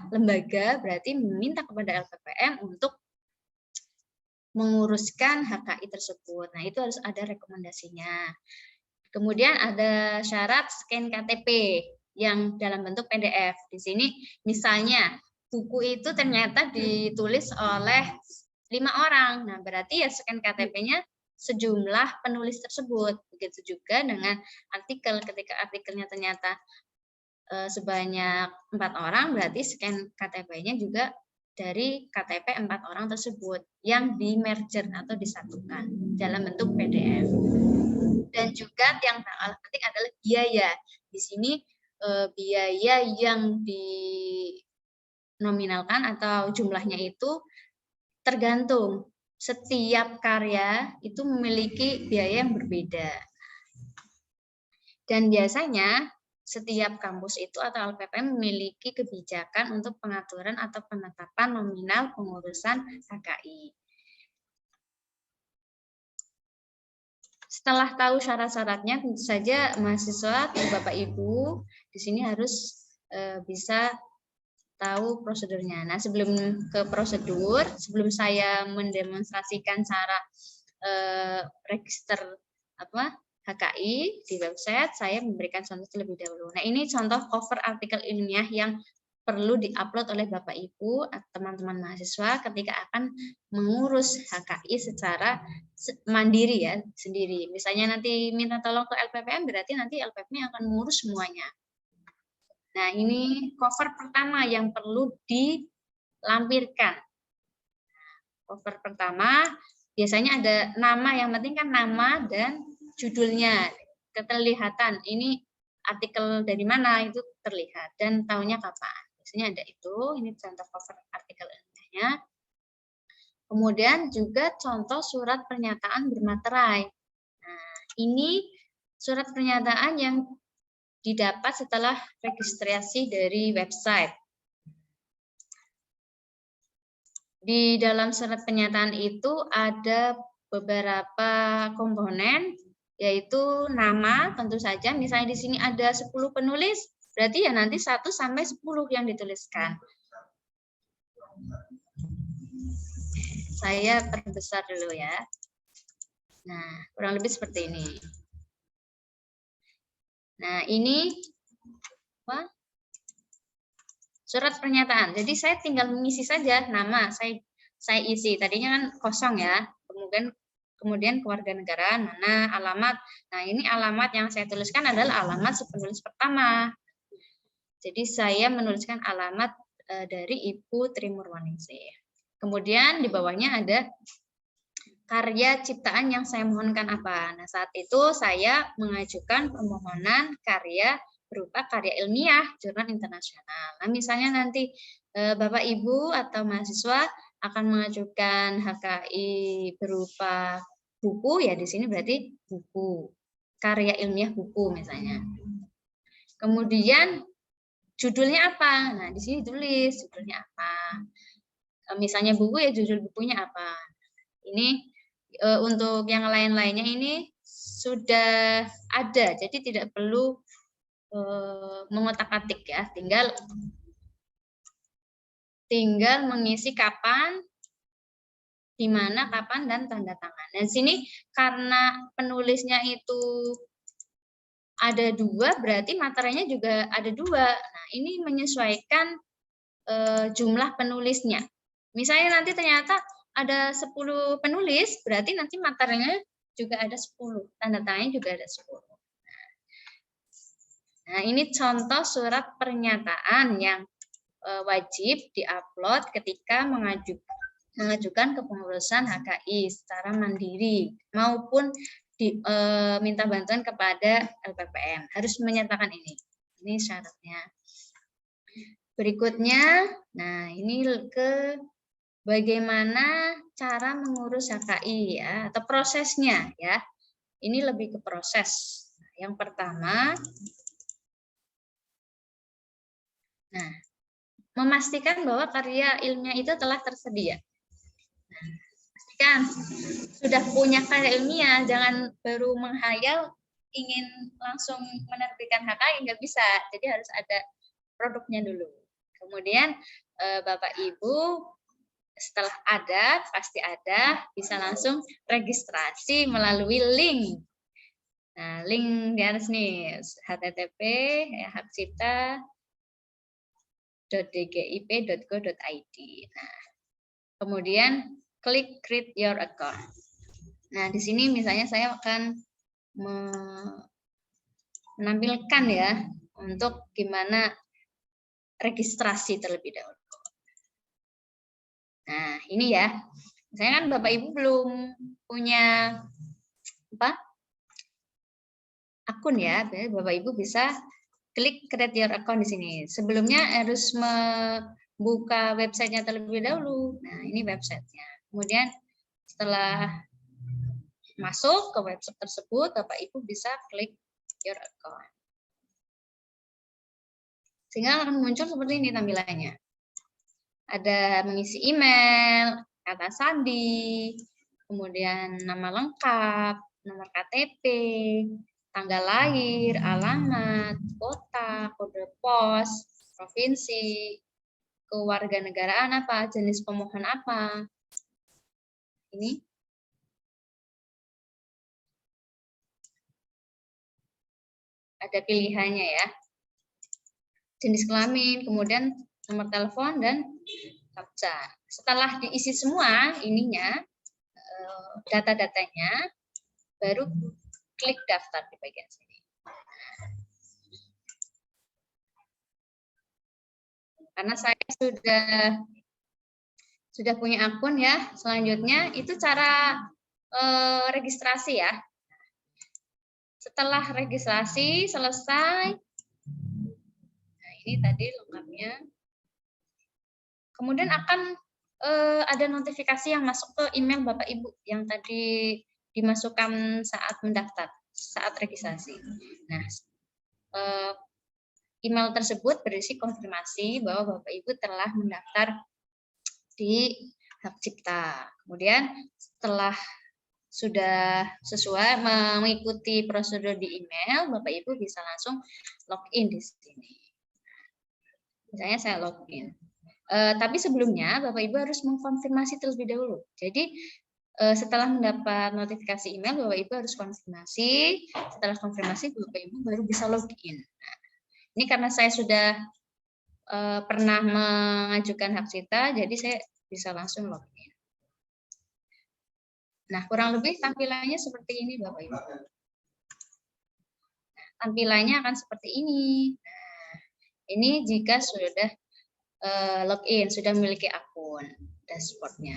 Speaker 2: lembaga, berarti meminta kepada LPPM untuk menguruskan HKI tersebut. Nah, itu harus ada rekomendasinya. Kemudian ada syarat scan KTP yang dalam bentuk PDF. Di sini misalnya buku itu ternyata ditulis oleh 5 orang. Nah, berarti ya scan KTP-nya sejumlah penulis tersebut. Begitu juga dengan artikel, ketika artikelnya ternyata sebanyak 4 orang, berarti scan KTP-nya juga dari KTP 4 orang tersebut yang di-merger atau disatukan dalam bentuk PDF. Dan juga yang tak penting adalah biaya. Di sini biaya yang dinominalkan atau jumlahnya itu tergantung. Setiap karya itu memiliki biaya yang berbeda. Dan biasanya setiap kampus itu atau LPPM memiliki kebijakan untuk pengaturan atau penetapan nominal pengurusan HKI. Setelah tahu syarat-syaratnya, tentu saja mahasiswa atau Bapak Ibu di sini harus bisa tahu prosedurnya. Nah, sebelum ke prosedur, sebelum saya mendemonstrasikan cara register HKI di website, saya memberikan contoh terlebih dahulu. Nah, ini contoh cover artikel ilmiah yang perlu diupload oleh Bapak Ibu atau teman-teman mahasiswa ketika akan mengurus HKI secara mandiri ya, sendiri. Misalnya nanti minta tolong ke LPPM, berarti nanti LPPM akan mengurus semuanya. Nah, ini cover pertama yang perlu dilampirkan. Cover pertama biasanya ada nama, yang penting kan nama dan judulnya, keterlihatan ini artikel dari mana itu terlihat dan tahunnya kapan. Biasanya ada itu, ini contoh cover artikel ilmiahnya. Kemudian juga contoh surat pernyataan bermaterai. Nah, ini surat pernyataan yang didapat setelah registrasi dari website. Di dalam surat pernyataan itu ada beberapa komponen, yaitu nama tentu saja. Misalnya di sini ada 10 penulis, berarti ya nanti 1 sampai 10 yang dituliskan. Saya perbesar dulu ya. Nah, kurang lebih seperti ini. Nah, ini apa? Surat pernyataan. Jadi saya tinggal mengisi saja nama, saya isi. Tadinya kan kosong ya. Kemudian kewarganegaraan, mana, alamat. Nah, ini alamat yang saya tuliskan adalah alamat si penulis pertama. Jadi saya menuliskan alamat dari Ibu Trimurwaningsih. Kemudian di bawahnya ada karya ciptaan yang saya mohonkan apa. Nah, saat itu saya mengajukan permohonan karya berupa karya ilmiah jurnal internasional. Nah, misalnya nanti Bapak Ibu atau mahasiswa akan mengajukan HKI berupa buku, ya di sini berarti buku, karya ilmiah buku misalnya. Kemudian judulnya apa? Nah, di sini tulis judulnya apa. Misalnya buku, ya judul bukunya apa. Ini untuk yang lain-lainnya ini sudah ada, jadi tidak perlu mengotak-atik ya, tinggal mengisi kapan, di mana, kapan, dan tanda tangan. Dan sini karena penulisnya itu ada 2, berarti materinya juga ada 2. Nah, ini menyesuaikan jumlah penulisnya. Misalnya nanti ternyata ada 10 penulis, berarti nanti materinya juga ada 10, tanda tangannya juga ada 10. Nah, ini contoh surat pernyataan yang wajib diupload ketika mengajukan kepengurusan HKI secara mandiri maupun minta bantuan kepada LPPM. Harus menyatakan ini. Ini syaratnya. Berikutnya, nah ini ke bagaimana cara mengurus HKI ya, atau prosesnya ya. Ini lebih ke proses. Yang pertama, nah, memastikan bahwa karya ilmiah itu telah tersedia. Nah, pastikan sudah punya karya ilmiah, jangan baru menghayal ingin langsung menerbitkan HKI, nggak bisa. Jadi harus ada produknya dulu. Kemudian Bapak Ibu setelah ada, pasti ada, bisa langsung registrasi melalui link. Nah, link di atas nih, http://hakcipta.dgip.go.id. Nah, kemudian klik create your account. Nah, di sini misalnya saya akan menampilkan ya untuk gimana registrasi terlebih dahulu. Nah, ini ya. Misalnya kan Bapak Ibu belum punya akun ya, Bapak Ibu bisa klik create your account di sini. Sebelumnya harus membuka websitenya terlebih dahulu. Nah, ini websitenya. Kemudian setelah masuk ke website tersebut, Bapak Ibu bisa klik your account. Sehingga akan muncul seperti ini tampilannya. Ada mengisi email, kata sandi, kemudian nama lengkap, nomor KTP, tanggal lahir, alamat, kota, kode pos, provinsi, kewarganegaraan apa, jenis pemohon apa. Ini. Ada pilihannya ya. Jenis kelamin, kemudian nomor telepon, dan captcha. Setelah diisi semua ininya, data-datanya, baru klik daftar di bagian sini. Karena saya sudah punya akun ya, selanjutnya itu cara registrasi ya. Setelah registrasi selesai, nah ini tadi lengkapnya. Kemudian akan ada notifikasi yang masuk ke email Bapak Ibu yang tadi dimasukkan saat mendaftar. saat registrasi. Nah, email tersebut berisi konfirmasi bahwa Bapak Ibu telah mendaftar di Hak Cipta. Kemudian setelah sudah sesuai mengikuti prosedur di email, Bapak Ibu bisa langsung login di sini. Misalnya saya login. Tapi sebelumnya Bapak Ibu harus mengkonfirmasi terlebih dahulu. Jadi setelah mendapat notifikasi email, Bapak Ibu harus konfirmasi. Setelah konfirmasi, Bapak Ibu baru bisa login. Nah, ini karena saya sudah pernah mengajukan hak cipta, jadi saya bisa langsung login. Nah, kurang lebih tampilannya seperti ini, Bapak Ibu. Nah, tampilannya akan seperti ini. Nah, ini jika sudah login, sudah memiliki akun dashboardnya.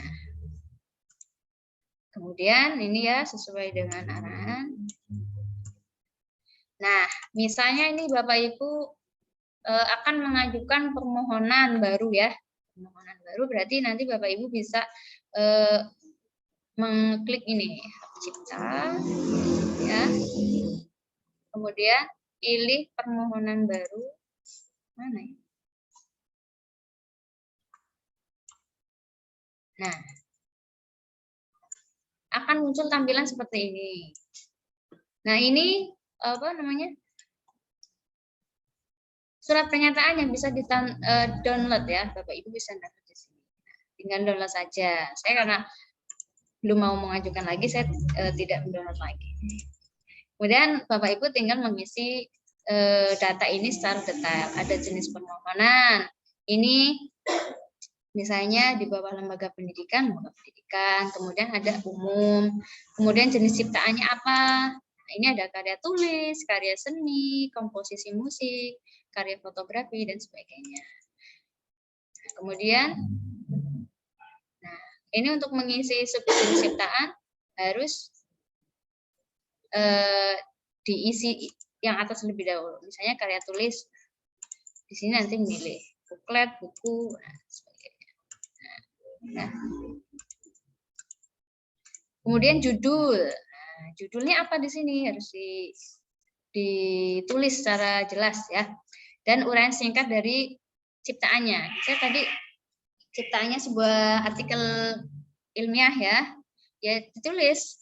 Speaker 2: Kemudian ini ya sesuai dengan arahan. Nah, misalnya ini Bapak Ibu akan mengajukan permohonan baru ya. Permohonan baru berarti nanti Bapak Ibu bisa mengklik ini hak cipta ya. Kemudian pilih permohonan baru. Mana ya? Nah, akan muncul tampilan seperti ini. Nah, ini apa namanya? Surat pernyataan yang bisa download ya, Bapak Ibu bisa download di sini. Tinggal download saja. Saya karena belum mau mengajukan lagi, saya tidak mendownload lagi. Kemudian Bapak Ibu tinggal mengisi data ini secara detail. Ada jenis permohonan. Ini misalnya di bawah lembaga pendidikan, kemudian ada umum, kemudian jenis ciptaannya apa. Nah, ini ada karya tulis, karya seni, komposisi musik, karya fotografi, dan sebagainya. Nah, kemudian, nah, ini untuk mengisi jenis ciptaan harus diisi yang atas lebih dahulu. Misalnya karya tulis, di sini nanti memilih buklet, buku, nah, sebagainya. Nah, kemudian judul. Nah, judulnya apa di sini harus ditulis secara jelas ya. Dan uraian singkat dari ciptaannya. Saya tadi ciptaannya sebuah artikel ilmiah ya. Ya ditulis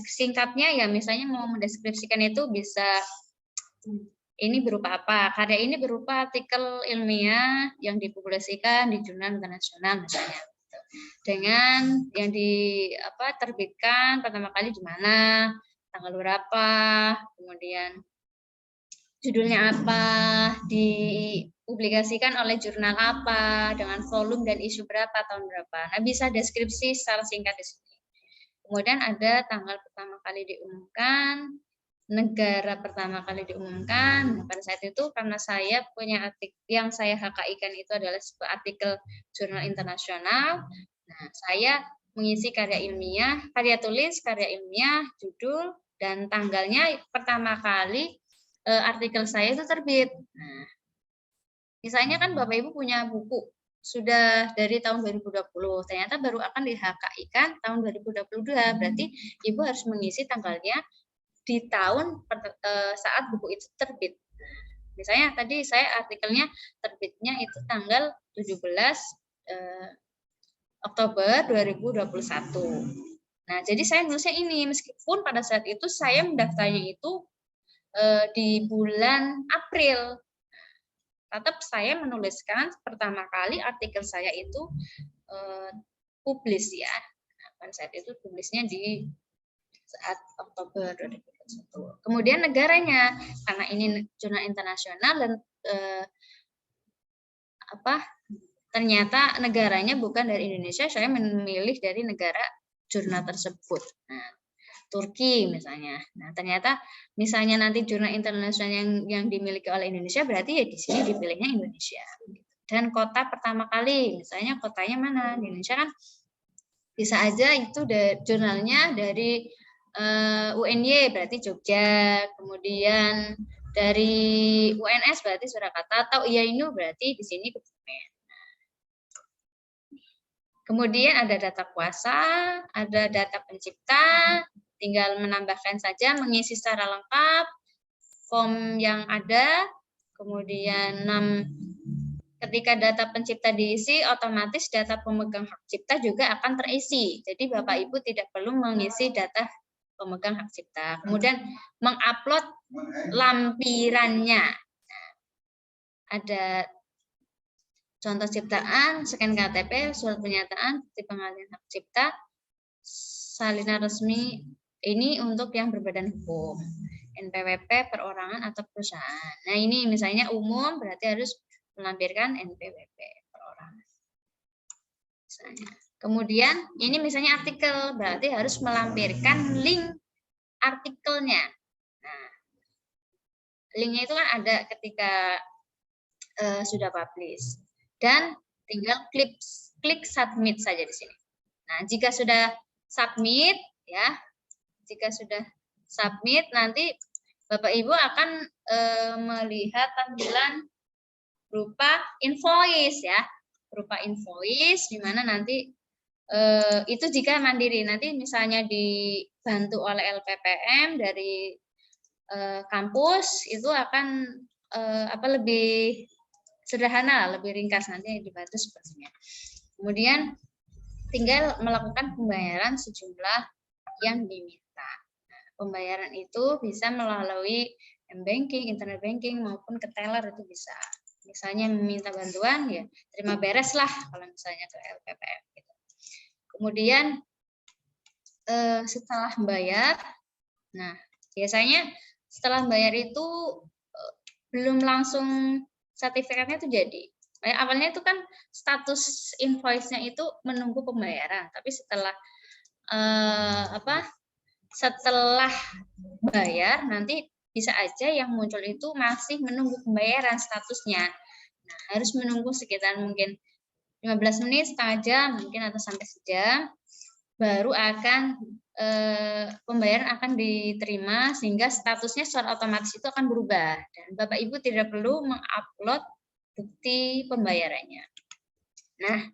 Speaker 2: singkatnya ya, misalnya mau mendeskripsikan itu bisa ini berupa apa? Karya ini berupa artikel ilmiah yang dipublikasikan di jurnal internasional misalnya. Dengan yang terbitkan pertama kali di mana, tanggal berapa, kemudian judulnya apa, dipublikasikan oleh jurnal apa, dengan volume dan isu berapa, tahun berapa. Nah, bisa deskripsi secara singkat di sini. Kemudian ada tanggal pertama kali diumumkan, negara pertama kali diumumkan. Nah, pada saat itu karena saya punya artikel yang saya HKI-kan itu adalah sebuah artikel jurnal internasional. Nah, saya mengisi karya ilmiah, karya tulis, karya ilmiah, judul, dan tanggalnya pertama kali artikel saya itu terbit. Nah, misalnya kan Bapak Ibu punya buku sudah dari tahun 2020, ternyata baru akan di-HKI-kan tahun 2022, berarti Ibu harus mengisi tanggalnya di tahun saat buku itu terbit. Misalnya tadi saya artikelnya terbitnya itu tanggal 17 Oktober 2021. Nah, jadi saya nulisnya ini, meskipun pada saat itu saya mendaftarnya itu di bulan April. Tetap saya menuliskan pertama kali artikel saya itu publis ya. Nah, pada saat itu publisnya di saat Oktober 2021. Kemudian negaranya, karena ini jurnal internasional dan ternyata negaranya bukan dari Indonesia, saya memilih dari negara jurnal tersebut. Nah, Turki misalnya. Nah, ternyata misalnya nanti jurnal internasional yang dimiliki oleh Indonesia, berarti ya di sini dipilihnya Indonesia. Dan kota pertama kali, misalnya kotanya mana? Di Indonesia kan bisa aja itu jurnalnya dari UNY berarti Jogja, kemudian dari UNS berarti Surakarta, atau IAINU berarti di sini Kebumen. Kemudian ada data kuasa, ada data pencipta, tinggal menambahkan saja, mengisi secara lengkap form yang ada, kemudian ketika data pencipta diisi, otomatis data pemegang hak cipta juga akan terisi. Jadi Bapak Ibu tidak perlu mengisi data pemegang hak cipta. Kemudian mengupload lampirannya. Nah, ada contoh ciptaan, scan KTP, surat pernyataan, bukti pengalihan hak cipta, salinan resmi. Ini untuk yang berbadan hukum, NPWP, perorangan atau perusahaan. Nah ini misalnya umum berarti harus melampirkan NPWP perorangan. Misalnya. Kemudian ini misalnya artikel, berarti harus melampirkan link artikelnya. Nah, linknya itu kan ada ketika sudah publish, dan tinggal klik submit saja di sini. Nah, jika sudah submit, ya, jika sudah submit, nanti Bapak Ibu akan melihat tampilan berupa invoice, ya, berupa invoice, di mana nanti itu jika mandiri, nanti misalnya dibantu oleh LPPM dari kampus, itu akan lebih sederhana, lebih ringkas, nanti dibantu sepertinya. Kemudian tinggal melakukan pembayaran sejumlah yang diminta. Nah, pembayaran itu bisa melalui m-banking, internet banking, maupun ke teller itu bisa. Misalnya meminta bantuan, ya terima beres lah kalau misalnya ke LPPM. Gitu. Kemudian setelah bayar, nah biasanya setelah bayar itu belum langsung sertifikatnya itu jadi. Awalnya itu kan status invoice-nya itu menunggu pembayaran, tapi setelah setelah bayar nanti bisa aja yang muncul itu masih menunggu pembayaran statusnya. Nah, harus menunggu sekitar mungkin 15 menit, setengah jam, mungkin atau sampai sejam, baru akan pembayaran akan diterima, sehingga statusnya secara otomatis itu akan berubah. Dan Bapak Ibu tidak perlu mengupload bukti pembayarannya. Nah,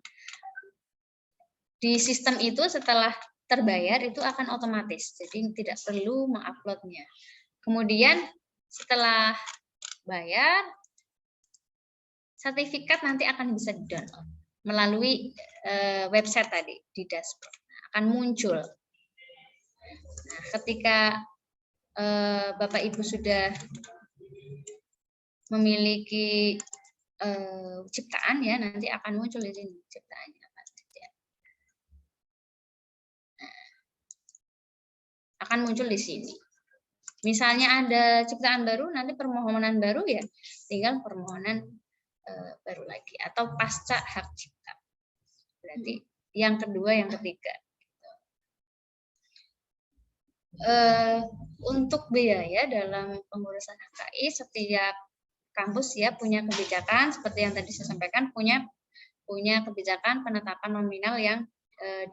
Speaker 2: di sistem itu setelah terbayar itu akan otomatis, jadi tidak perlu menguploadnya. Kemudian setelah bayar, sertifikat nanti akan bisa di-download melalui website tadi di dashboard. Akan muncul. Nah, ketika Bapak Ibu sudah memiliki ciptaan, ya nanti akan muncul di sini ciptaannya. Akan muncul di sini. Misalnya ada ciptaan baru, nanti permohonan baru, ya tinggal permohonan baru lagi, atau pasca hak cipta. Berarti yang kedua, yang ketiga. Untuk biaya dalam pengurusan HKI, setiap kampus ya punya kebijakan seperti yang tadi saya sampaikan, punya kebijakan penetapan nominal yang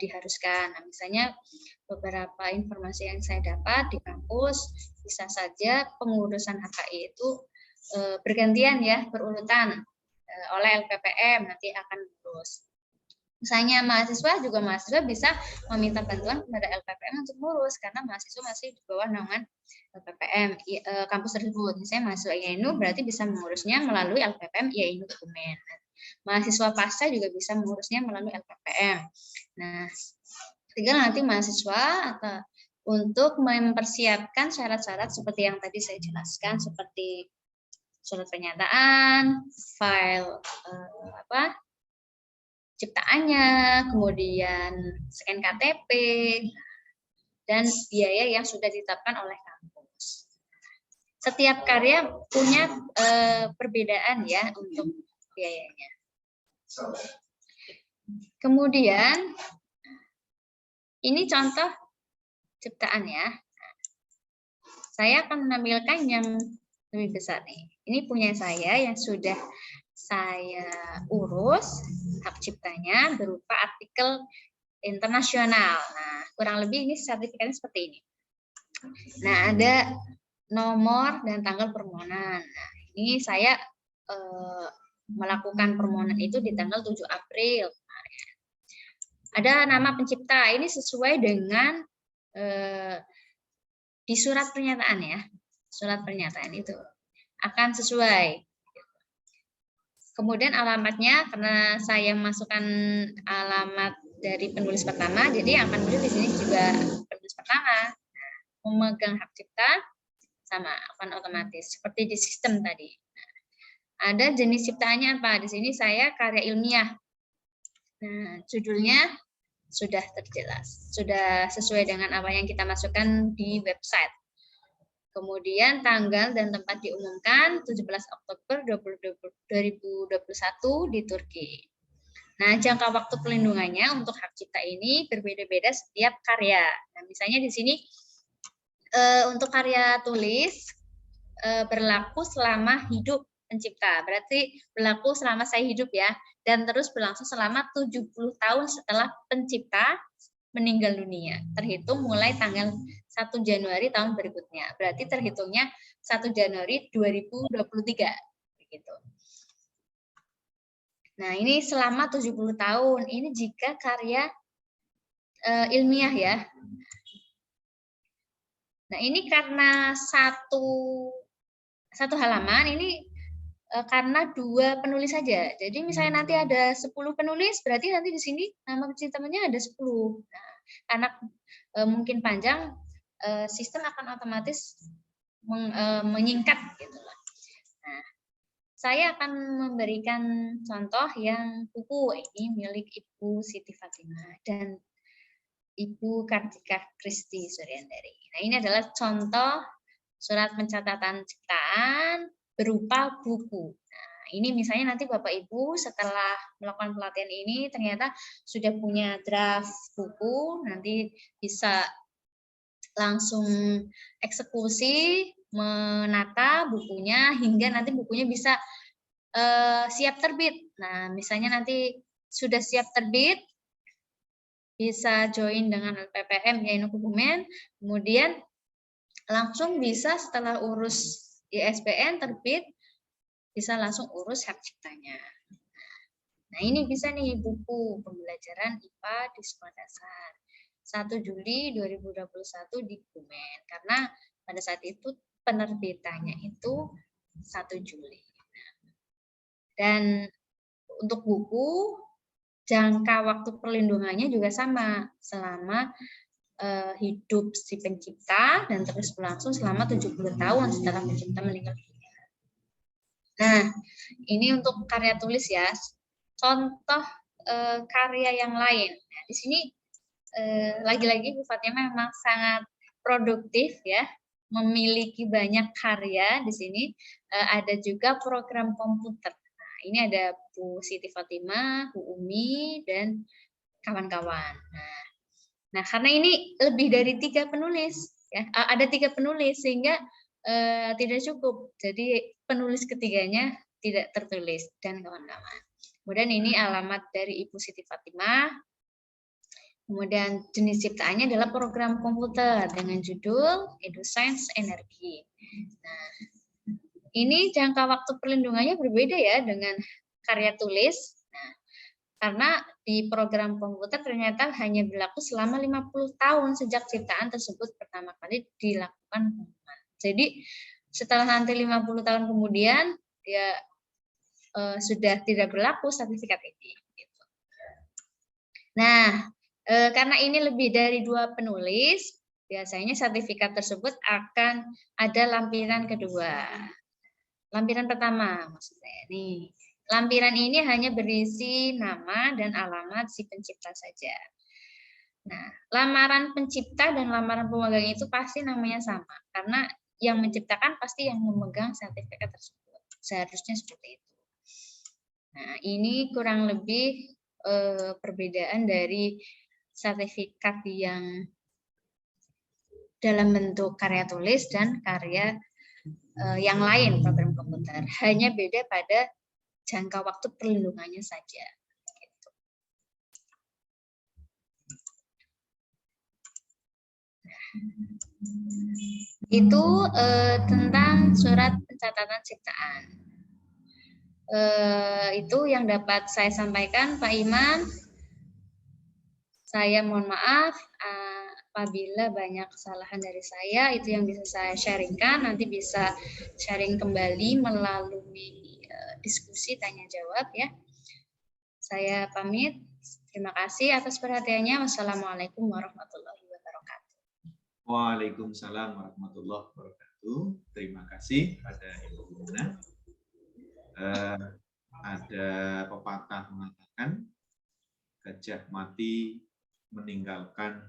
Speaker 2: diharuskan. Nah, misalnya beberapa informasi yang saya dapat di kampus, bisa saja pengurusan HKI itu bergantian, ya, berurutan oleh LPPM nanti akan urus. Misalnya mahasiswa bisa meminta bantuan kepada LPPM untuk ngurus, karena mahasiswa masih di bawah naungan LPPM kampus tersebut. Misalnya mahasiswa IAINU berarti bisa mengurusnya melalui LPPM IAINU Dokumen. Mahasiswa pasca juga bisa mengurusnya melalui LPPM. Nah, tinggal nanti mahasiswa atau untuk mempersiapkan syarat-syarat seperti yang tadi saya jelaskan, seperti surat pernyataan, file ciptaannya, kemudian scan KTP, dan biaya yang sudah ditetapkan oleh kampus. Setiap karya punya perbedaan, ya, untuk biayanya. Kemudian ini contoh ciptaan, ya. Saya akan menampilkan yang lebih besar nih. Ini punya saya yang sudah saya urus hak ciptanya berupa artikel internasional. Nah, kurang lebih ini sertifikatnya seperti ini. Nah, ada nomor dan tanggal permohonan. Nah, ini saya melakukan permohonan itu di tanggal 7 April. Ada nama pencipta, ini sesuai dengan di surat pernyataan ya. Surat pernyataan itu akan sesuai. Kemudian alamatnya, karena saya masukkan alamat dari penulis pertama, jadi yang akan muncul di sini juga penulis pertama. Memegang hak cipta sama akan otomatis seperti di sistem tadi. Ada jenis ciptaannya apa? Di sini saya karya ilmiah. Nah, judulnya sudah terjelas, sudah sesuai dengan apa yang kita masukkan di website. Kemudian tanggal dan tempat diumumkan 17 Oktober 2021 di Turki. Nah, jangka waktu pelindungannya untuk hak cipta ini berbeda-beda setiap karya. Nah, misalnya di sini untuk karya tulis berlaku selama hidup pencipta. Berarti berlaku selama saya hidup ya, dan terus berlangsung selama 70 tahun setelah pencipta meninggal dunia, terhitung mulai tanggal 1 Januari tahun berikutnya. Berarti terhitungnya 1 Januari 2023 begitu. Nah, ini selama 70 tahun. Ini jika karya ilmiah ya. Nah, ini karena satu halaman ini karena 2 penulis saja. Jadi misalnya nanti ada 10 penulis, berarti nanti di sini nama penciptanya ada 10. Nah, karena mungkin panjang, sistem akan otomatis menyingkat gitu loh. Nah, saya akan memberikan contoh yang buku ini milik Ibu Siti Fatimah dan Ibu Kartika Kristi Suryandari. Nah, ini adalah contoh surat pencatatan ciptaan berupa buku. Nah, ini misalnya nanti Bapak Ibu setelah melakukan pelatihan ini ternyata sudah punya draft buku, nanti bisa langsung eksekusi, menata bukunya hingga nanti bukunya bisa siap terbit. Nah, misalnya nanti sudah siap terbit, bisa join dengan LPPM ya dokumen, kemudian langsung bisa setelah urus ISBN terbit, bisa langsung urus hak ciptanya. Nah, ini bisa nih buku pembelajaran IPA di sekolah dasar 1 Juli 2021 di Kebumen, karena pada saat itu penerbitannya itu 1 Juli. Dan untuk buku jangka waktu perlindungannya juga sama, selama hidup si pencipta dan terus berlangsung selama 70 tahun setelah pencipta meninggal dunia. Nah, ini untuk karya tulis ya. Contoh karya yang lain. Nah, di sini lagi-lagi Bu Fatimah memang sangat produktif ya, memiliki banyak karya di sini. Ada juga program komputer. Nah, ini ada Bu Siti Fatimah, Bu Umi, dan kawan-kawan. Nah, karena ini lebih dari 3 penulis, ya, ada 3 penulis sehingga tidak cukup. Jadi penulis ketiganya tidak tertulis dan kawan-kawan. Kemudian ini alamat dari Ibu Siti Fatimah. Kemudian jenis ciptaannya adalah program komputer dengan judul EduScience Energi. Nah, ini jangka waktu perlindungannya berbeda ya dengan karya tulis. Nah, karena di program komputer ternyata hanya berlaku selama 50 tahun sejak ciptaan tersebut pertama kali dilakukan pengumuman. Jadi setelah nanti 50 tahun kemudian dia sudah tidak berlaku sertifikat ini. Nah, karena ini lebih dari 2 penulis, biasanya sertifikat tersebut akan ada lampiran kedua. Lampiran pertama maksudnya nih. Lampiran ini hanya berisi nama dan alamat si pencipta saja. Nah, lamaran pencipta dan lamaran pemegang itu pasti namanya sama, karena yang menciptakan pasti yang memegang sertifikat tersebut. Seharusnya seperti itu. Nah, ini kurang lebih perbedaan dari sertifikat yang dalam bentuk karya tulis dan karya yang lain program komputer. Hanya beda pada jangka waktu perlindungannya saja. Itu tentang surat pencatatan ciptaan. Itu yang dapat saya sampaikan, Pak Iman. Saya mohon maaf apabila banyak kesalahan dari saya, itu yang bisa saya sharingkan, nanti bisa sharing kembali melalui diskusi tanya jawab ya. Saya pamit. Terima kasih atas perhatiannya. Wassalamualaikum warahmatullahi wabarakatuh.
Speaker 1: Waalaikumsalam warahmatullahi wabarakatuh. Terima kasih pada Ibu Muna. Ada pepatah mengatakan gajah mati meninggalkan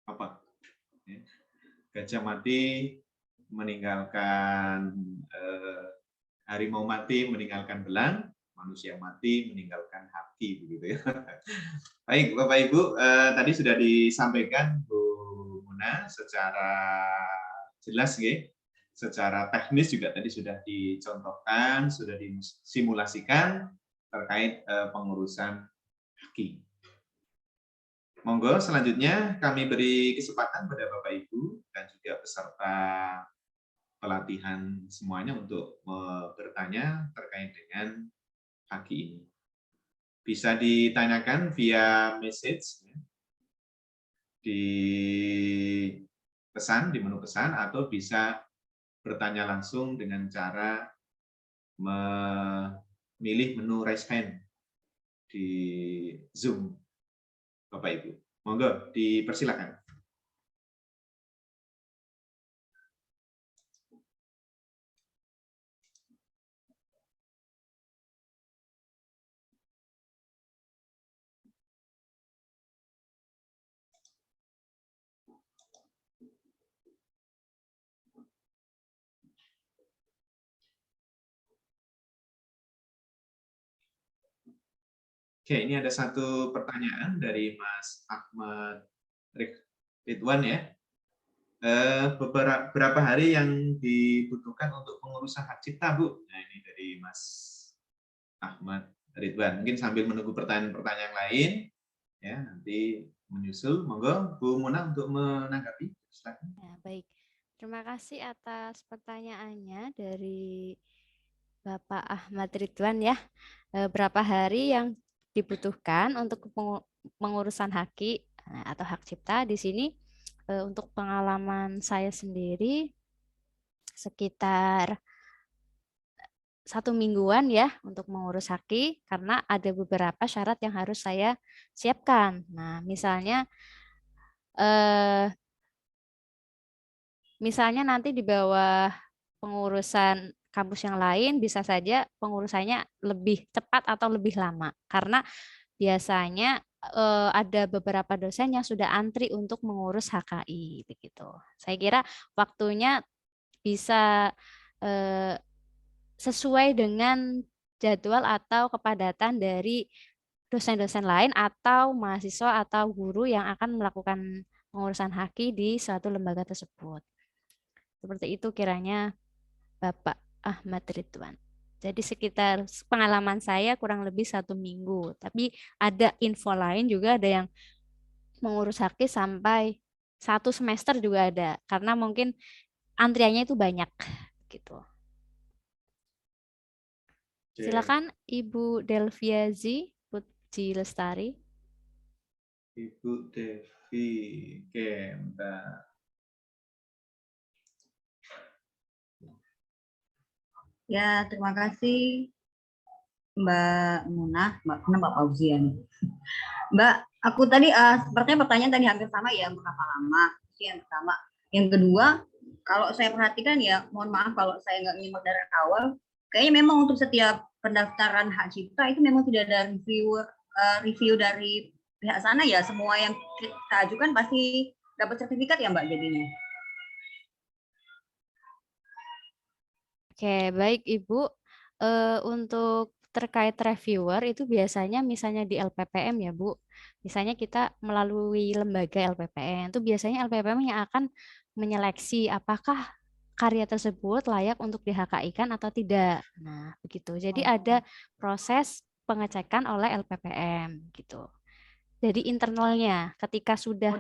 Speaker 1: apa? Gajah mati meninggalkan harimau mati meninggalkan belang, manusia mati meninggalkan haki, begitu ya. Baik, Bapak Ibu, tadi sudah disampaikan Bu Muna secara jelas, ya. Secara teknis juga tadi sudah dicontohkan, sudah disimulasikan terkait pengurusan haki. Monggo selanjutnya kami beri kesempatan pada Bapak Ibu dan juga peserta pelatihan semuanya untuk bertanya terkait dengan haki ini. Bisa ditanyakan via message di pesan, di menu pesan, atau bisa bertanya langsung dengan cara memilih menu raise hand di Zoom, Bapak Ibu. Monggo, dipersilakan. Oke, ini ada satu pertanyaan dari Mas Ahmad Ridwan ya. Berapa hari yang dibutuhkan untuk pengurusan hak cipta, Bu? Nah, ini dari Mas Ahmad Ridwan. Mungkin sambil menunggu pertanyaan-pertanyaan lain, ya nanti menyusul. Monggo, Bu Muna untuk menanggapi. Silakan.
Speaker 3: Ya, baik. Terima kasih atas pertanyaannya dari Bapak Ahmad Ridwan ya. Berapa hari yang dibutuhkan untuk pengurusan haki atau hak cipta di sini untuk pengalaman saya sendiri sekitar 1 mingguan ya untuk mengurus haki karena ada beberapa syarat yang harus saya siapkan. Nah, misalnya nanti di bawah pengurusan kampus yang lain bisa saja pengurusannya lebih cepat atau lebih lama karena biasanya ada beberapa dosen yang sudah antri untuk mengurus HKI begitu. Saya kira waktunya bisa sesuai dengan jadwal atau kepadatan dari dosen-dosen lain atau mahasiswa atau guru yang akan melakukan pengurusan HKI di suatu lembaga tersebut. Seperti itu kiranya Bapak Ahmad Ridwan. Jadi sekitar pengalaman saya kurang lebih 1 minggu. Tapi ada info lain juga ada yang mengurus haki sampai 1 semester juga ada. Karena mungkin antriannya itu banyak gitu. Silakan Ibu Delviazi Puji Lestari.
Speaker 1: Ibu Devi, oke, Mbak.
Speaker 4: Ya, terima kasih Mbak Munah, Mbak Fauzian. Mbak, aku tadi sepertinya pertanyaan tadi hampir sama ya, berapa lama? Yang pertama. Yang kedua, kalau saya perhatikan ya, mohon maaf kalau saya nggak nyimak dari awal, kayaknya memang untuk setiap pendaftaran hak cipta itu memang tidak ada review dari pihak sana ya, semua yang kita ajukan pasti dapat sertifikat ya Mbak jadinya.
Speaker 3: Oke, baik Ibu. Untuk terkait reviewer itu biasanya misalnya di LPPM ya Bu. Misalnya kita melalui lembaga LPPM, itu biasanya LPPM yang akan menyeleksi apakah karya tersebut layak untuk di-HKI-kan atau tidak. Nah, begitu. Jadi ada proses pengecekan oleh LPPM gitu. Jadi internalnya ketika sudah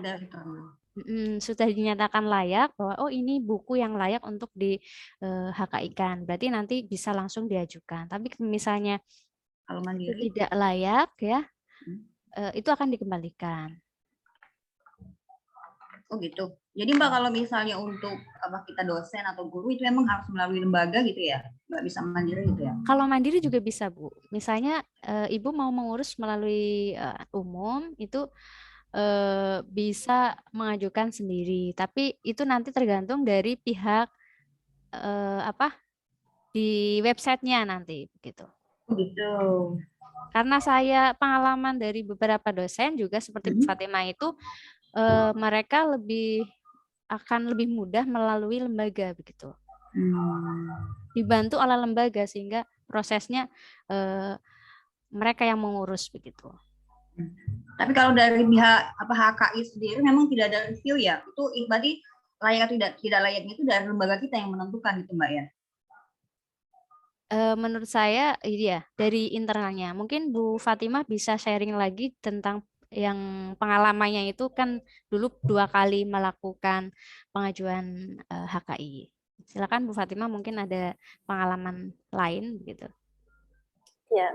Speaker 3: sudah dinyatakan layak bahwa oh ini buku yang layak untuk di HKI-kan, berarti nanti bisa langsung diajukan. Tapi misalnya
Speaker 4: kalau mandiri
Speaker 3: tidak layak ya, itu akan dikembalikan.
Speaker 4: Oh gitu. Jadi Mbak kalau misalnya untuk kita dosen atau guru itu memang harus melalui lembaga gitu ya? Nggak bisa mandiri gitu ya?
Speaker 3: Kalau mandiri juga bisa, Bu. Misalnya Ibu mau mengurus melalui umum itu bisa mengajukan sendiri, tapi itu nanti tergantung dari pihak di websitenya nanti begitu.
Speaker 4: Oh gitu.
Speaker 3: Karena saya pengalaman dari beberapa dosen juga seperti Bu Fatimah itu mereka akan lebih mudah melalui lembaga begitu. Dibantu oleh lembaga sehingga prosesnya mereka yang mengurus begitu.
Speaker 4: Tapi kalau dari pihak HKI sendiri memang tidak ada review ya? Itu berarti layak atau tidak layaknya itu dari lembaga kita yang menentukan gitu Mbak ya?
Speaker 3: Menurut saya iya dari internalnya. Mungkin Bu Fatimah bisa sharing lagi tentang yang pengalamannya itu kan dulu 2 kali melakukan pengajuan HKI. Silakan Bu Fatimah, mungkin ada pengalaman lain gitu.
Speaker 5: Ya,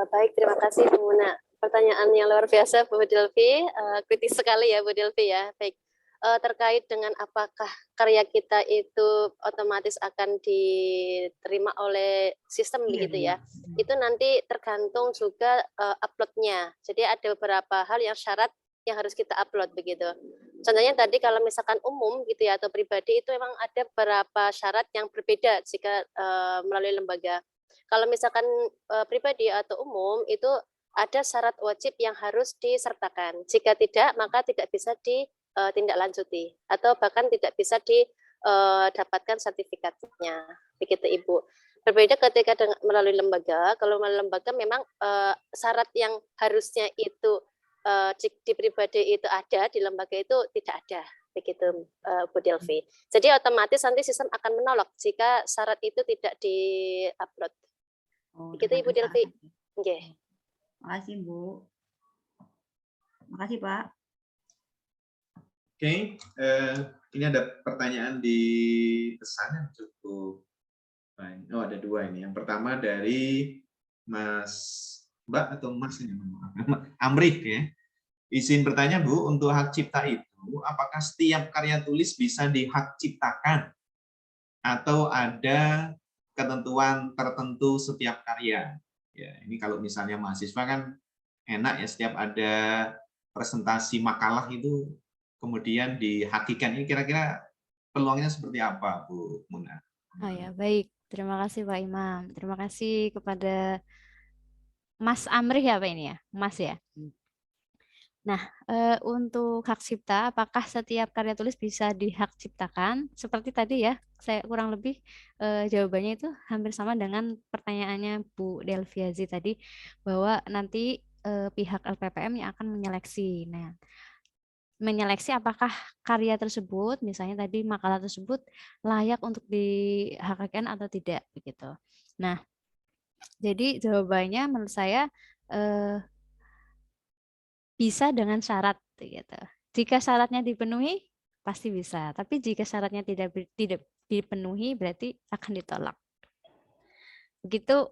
Speaker 5: baik, terima kasih Bu Muna. Pertanyaan yang luar biasa Bu Delvi, kritis sekali ya Bu Delvi ya. Baik, terkait dengan apakah karya kita itu otomatis akan diterima oleh sistem begitu ya. Itu nanti tergantung juga uploadnya. Jadi ada beberapa hal yang syarat yang harus kita upload begitu. Contohnya tadi kalau misalkan umum gitu ya atau pribadi itu memang ada beberapa syarat yang berbeda jika melalui lembaga. Kalau misalkan pribadi atau umum itu ada syarat wajib yang harus disertakan. Jika tidak, maka tidak bisa ditindaklanjuti atau bahkan tidak bisa didapatkan sertifikatnya. Begitu Ibu. Berbeda ketika melalui lembaga. Kalau melalui lembaga memang syarat yang harusnya itu di pribadi itu ada, di lembaga itu tidak ada. Begitu Bu Delvi. Jadi otomatis nanti sistem akan menolak jika syarat itu tidak di-upload. Begitu Ibu Delvi. Okay.
Speaker 4: Makasih Bu. Makasih Pak.
Speaker 1: Oke, ini ada pertanyaan di pesan yang cukup banyak. Oh, ada 2 ini. Yang pertama dari Mbak atau Mas ini, Amrik ya. Izin bertanya Bu, untuk hak cipta itu, apakah setiap karya tulis bisa dihak ciptakan atau ada ketentuan tertentu setiap karya? Ya, ini kalau misalnya mahasiswa kan enak ya, setiap ada presentasi makalah itu kemudian dihakikan. Ini kira-kira peluangnya seperti apa, Bu Muna?
Speaker 3: Oh ya, baik. Terima kasih Pak Imam. Terima kasih kepada Mas Amri ya Pak ini ya, Mas ya. Nah, untuk hak cipta, apakah setiap karya tulis bisa dihak ciptakan? Seperti tadi ya, saya kurang lebih jawabannya itu hampir sama dengan pertanyaannya Bu Delviazi tadi, bahwa nanti pihak LPPM yang akan menyeleksi. Nah, menyeleksi apakah karya tersebut, misalnya tadi makalah tersebut layak untuk dihakkan atau tidak, begitu. Nah, jadi jawabannya menurut saya bisa dengan syarat gitu. Jika syaratnya dipenuhi pasti bisa, tapi jika syaratnya tidak dipenuhi berarti akan ditolak. Begitu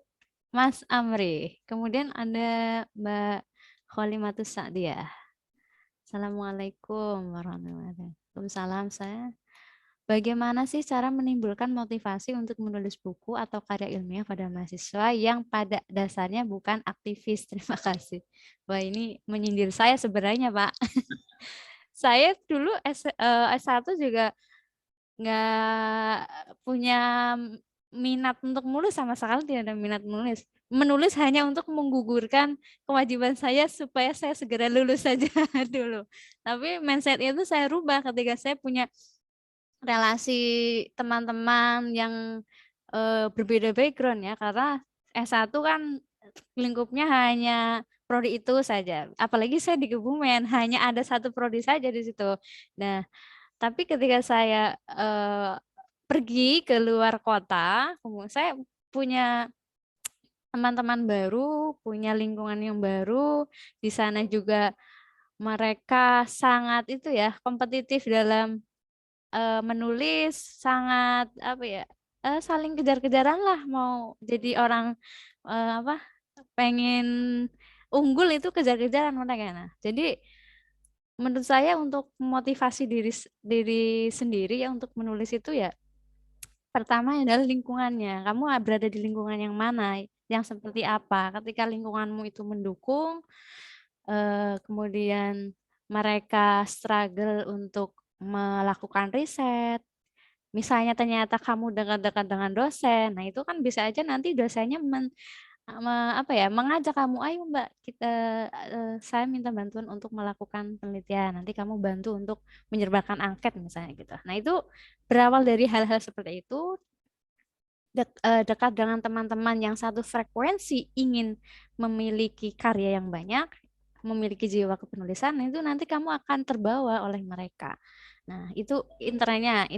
Speaker 3: Mas Amri. Kemudian ada Mbak Kholimatus Sa'diyah. Assalamualaikum warahmatullahi wabarakatuh. Waalaikumsalam. Saya bagaimana sih cara menimbulkan motivasi untuk menulis buku atau karya ilmiah pada mahasiswa yang pada dasarnya bukan aktivis? Terima kasih. Wah, ini menyindir saya sebenarnya, Pak. Saya dulu S1 juga nggak punya minat untuk menulis, sama sekali tidak ada minat menulis. Menulis hanya untuk menggugurkan kewajiban saya supaya saya segera lulus saja dulu. Tapi mindset itu saya rubah ketika saya punya relasi teman-teman yang berbeda background ya, karena S1 kan lingkupnya hanya prodi itu saja. Apalagi saya di Kebumen hanya ada satu prodi saja di situ. Nah, tapi ketika saya pergi ke luar kota, saya punya teman-teman baru, punya lingkungan yang baru. Di sana juga mereka sangat itu ya, kompetitif dalam menulis, sangat apa ya, saling kejar-kejaran lah mau jadi orang pengen unggul itu kejar-kejaran mereka. Nah, jadi menurut saya untuk memotivasi diri sendiri ya untuk menulis itu ya pertama adalah lingkungannya. Kamu berada di lingkungan yang mana, yang seperti apa. Ketika lingkunganmu itu mendukung, kemudian mereka struggle untuk melakukan riset. Misalnya ternyata kamu dekat-dekat dengan dosen, nah itu kan bisa aja nanti dosennya mengajak kamu, ayo Mbak, saya minta bantuan untuk melakukan penelitian. Nanti kamu bantu untuk menyerbakan angket misalnya gitu. Nah itu berawal dari hal-hal seperti itu, dekat dengan teman-teman yang satu frekuensi ingin memiliki karya yang banyak, memiliki jiwa kepenulisan, itu nanti kamu akan terbawa oleh mereka. Nah itu internalnya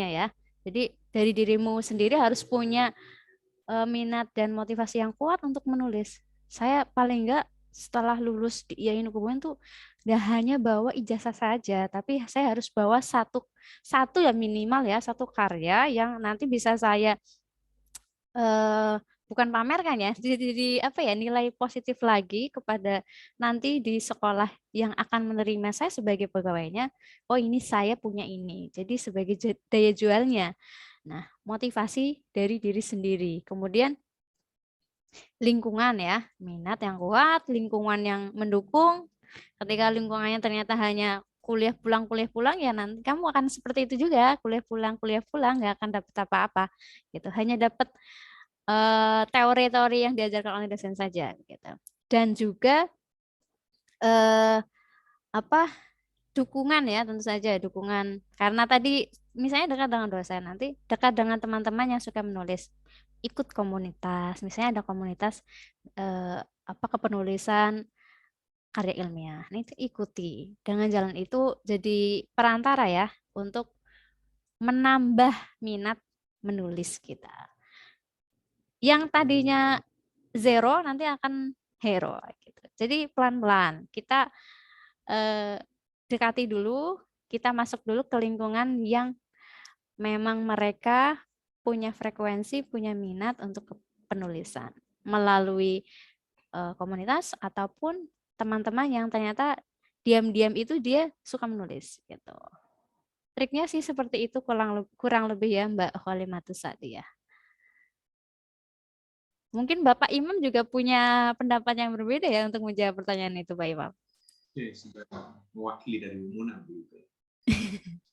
Speaker 3: ya. Jadi dari dirimu sendiri harus punya minat dan motivasi yang kuat untuk menulis. Saya paling enggak setelah lulus di IAIN Hubungan tuh gak hanya bawa ijazah saja, tapi saya harus bawa satu ya minimal ya, satu karya yang nanti bisa saya bukan pamerkan ya, jadi apa ya, nilai positif lagi kepada nanti di sekolah yang akan menerima saya sebagai pegawainya. Oh ini saya punya ini, jadi sebagai daya jualnya. Nah, motivasi dari diri sendiri. Kemudian lingkungan ya, minat yang kuat, lingkungan yang mendukung. Ketika lingkungannya ternyata hanya kuliah pulang, ya nanti kamu akan seperti itu juga, kuliah pulang, nggak akan dapat apa-apa. Gitu. Hanya dapat teori-teori yang diajarkan oleh dosen saja. Gitu. Dan juga dukungan ya, tentu saja dukungan, karena tadi misalnya dekat dengan dosen, nanti dekat dengan teman-teman yang suka menulis, ikut komunitas, misalnya ada komunitas kepenulisan karya ilmiah, nah itu ikuti. Dengan jalan itu jadi perantara ya untuk menambah minat menulis kita, yang tadinya zero nanti akan hero gitu. Jadi pelan-pelan kita dekati dulu, kita masuk dulu ke lingkungan yang memang mereka punya frekuensi, punya minat untuk penulisan melalui komunitas ataupun teman-teman yang ternyata diam-diam itu dia suka menulis gitu. Triknya sih seperti itu kurang lebih ya Mbak Kholimatus Sa'diyah. Mungkin Bapak Imam juga punya pendapat yang berbeda ya untuk menjawab pertanyaan itu, Pak Imam.
Speaker 1: Oke, sudah mewakili dari Muna begitu.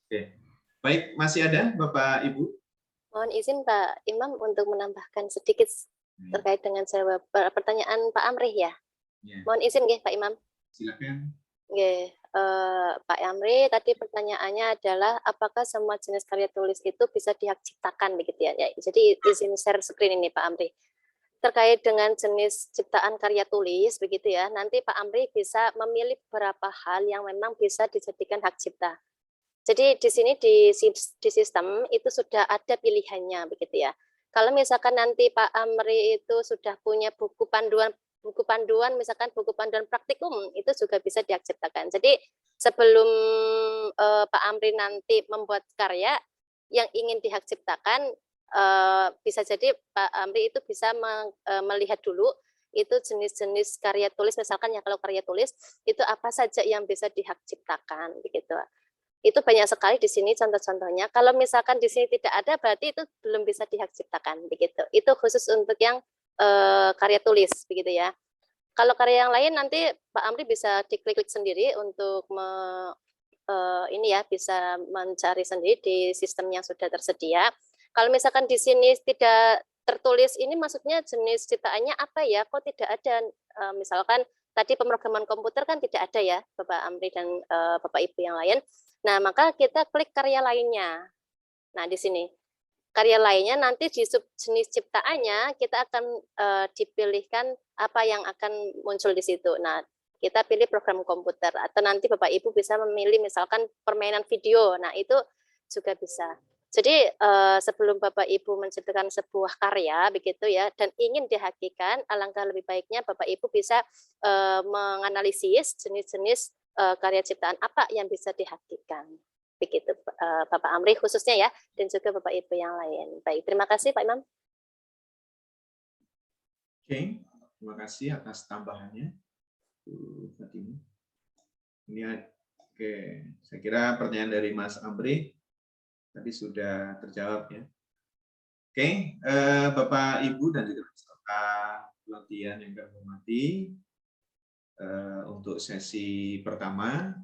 Speaker 1: Oke. Baik, masih ada Bapak Ibu?
Speaker 5: Mohon izin Pak Imam untuk menambahkan sedikit terkait dengan jawab pertanyaan Pak Amri ya.
Speaker 1: Ya.
Speaker 5: Mohon izin nggih Pak Imam.
Speaker 1: Silakan.
Speaker 5: Nggih, Pak Amri tadi pertanyaannya adalah apakah semua jenis karya tulis itu bisa dihak ciptakan begitu ya. Jadi izin share screen ini Pak Amri. Terkait dengan jenis ciptaan karya tulis begitu ya, nanti Pak Amri bisa memilih beberapa hal yang memang bisa dijadikan hak cipta. Jadi di sini di sistem itu sudah ada pilihannya begitu ya. Kalau misalkan nanti Pak Amri itu sudah punya buku panduan misalkan buku panduan praktikum itu juga bisa dihak ciptakan. Jadi sebelum Pak Amri nanti membuat karya yang ingin dihak ciptakan, bisa jadi Pak Amri itu bisa melihat dulu itu jenis-jenis karya tulis, misalkan ya kalau karya tulis itu apa saja yang bisa dihak ciptakan begitu. Itu banyak sekali di sini contoh-contohnya. Kalau misalkan di sini tidak ada, berarti itu belum bisa dihak ciptakan begitu. Itu khusus untuk yang karya tulis begitu ya. Kalau karya yang lain nanti Pak Amri bisa diklik-klik sendiri untuk ini ya, bisa mencari sendiri di sistem yang sudah tersedia. Kalau misalkan di sini tidak tertulis, ini maksudnya jenis ciptaannya apa ya? Kok tidak ada? Misalkan tadi pemrograman komputer kan tidak ada ya, Bapak Amri dan Bapak Ibu yang lain. Nah, maka kita klik karya lainnya. Nah, di sini karya lainnya nanti di sub jenis ciptaannya kita akan dipilihkan apa yang akan muncul di situ. Nah, kita pilih program komputer atau nanti Bapak Ibu bisa memilih misalkan permainan video. Nah, itu juga bisa. Jadi sebelum Bapak Ibu menciptakan sebuah karya begitu ya dan ingin dihakikan, alangkah lebih baiknya Bapak Ibu bisa menganalisis jenis-jenis karya ciptaan apa yang bisa dihakikan. Begitu Bapak Amri khususnya ya dan juga Bapak Ibu yang lain. Baik, terima kasih Pak Imam.
Speaker 1: Oke, terima kasih atas tambahannya. Fatima. Ini Oke, saya kira pertanyaan dari Mas Amri tadi sudah terjawab ya. Oke, Bapak, Ibu, dan juga peserta pelatihan yang kami hormati, untuk sesi pertama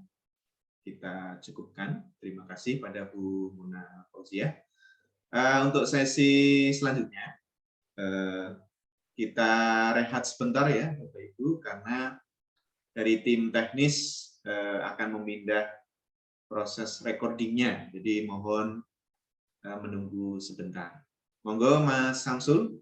Speaker 1: kita cukupkan. Terima kasih pada Bu Muna Fauziah. Untuk sesi selanjutnya, kita rehat sebentar ya Bapak Ibu, karena dari tim teknis akan memindah proses recordingnya, jadi mohon menunggu sebentar. Monggo Mas Samsul.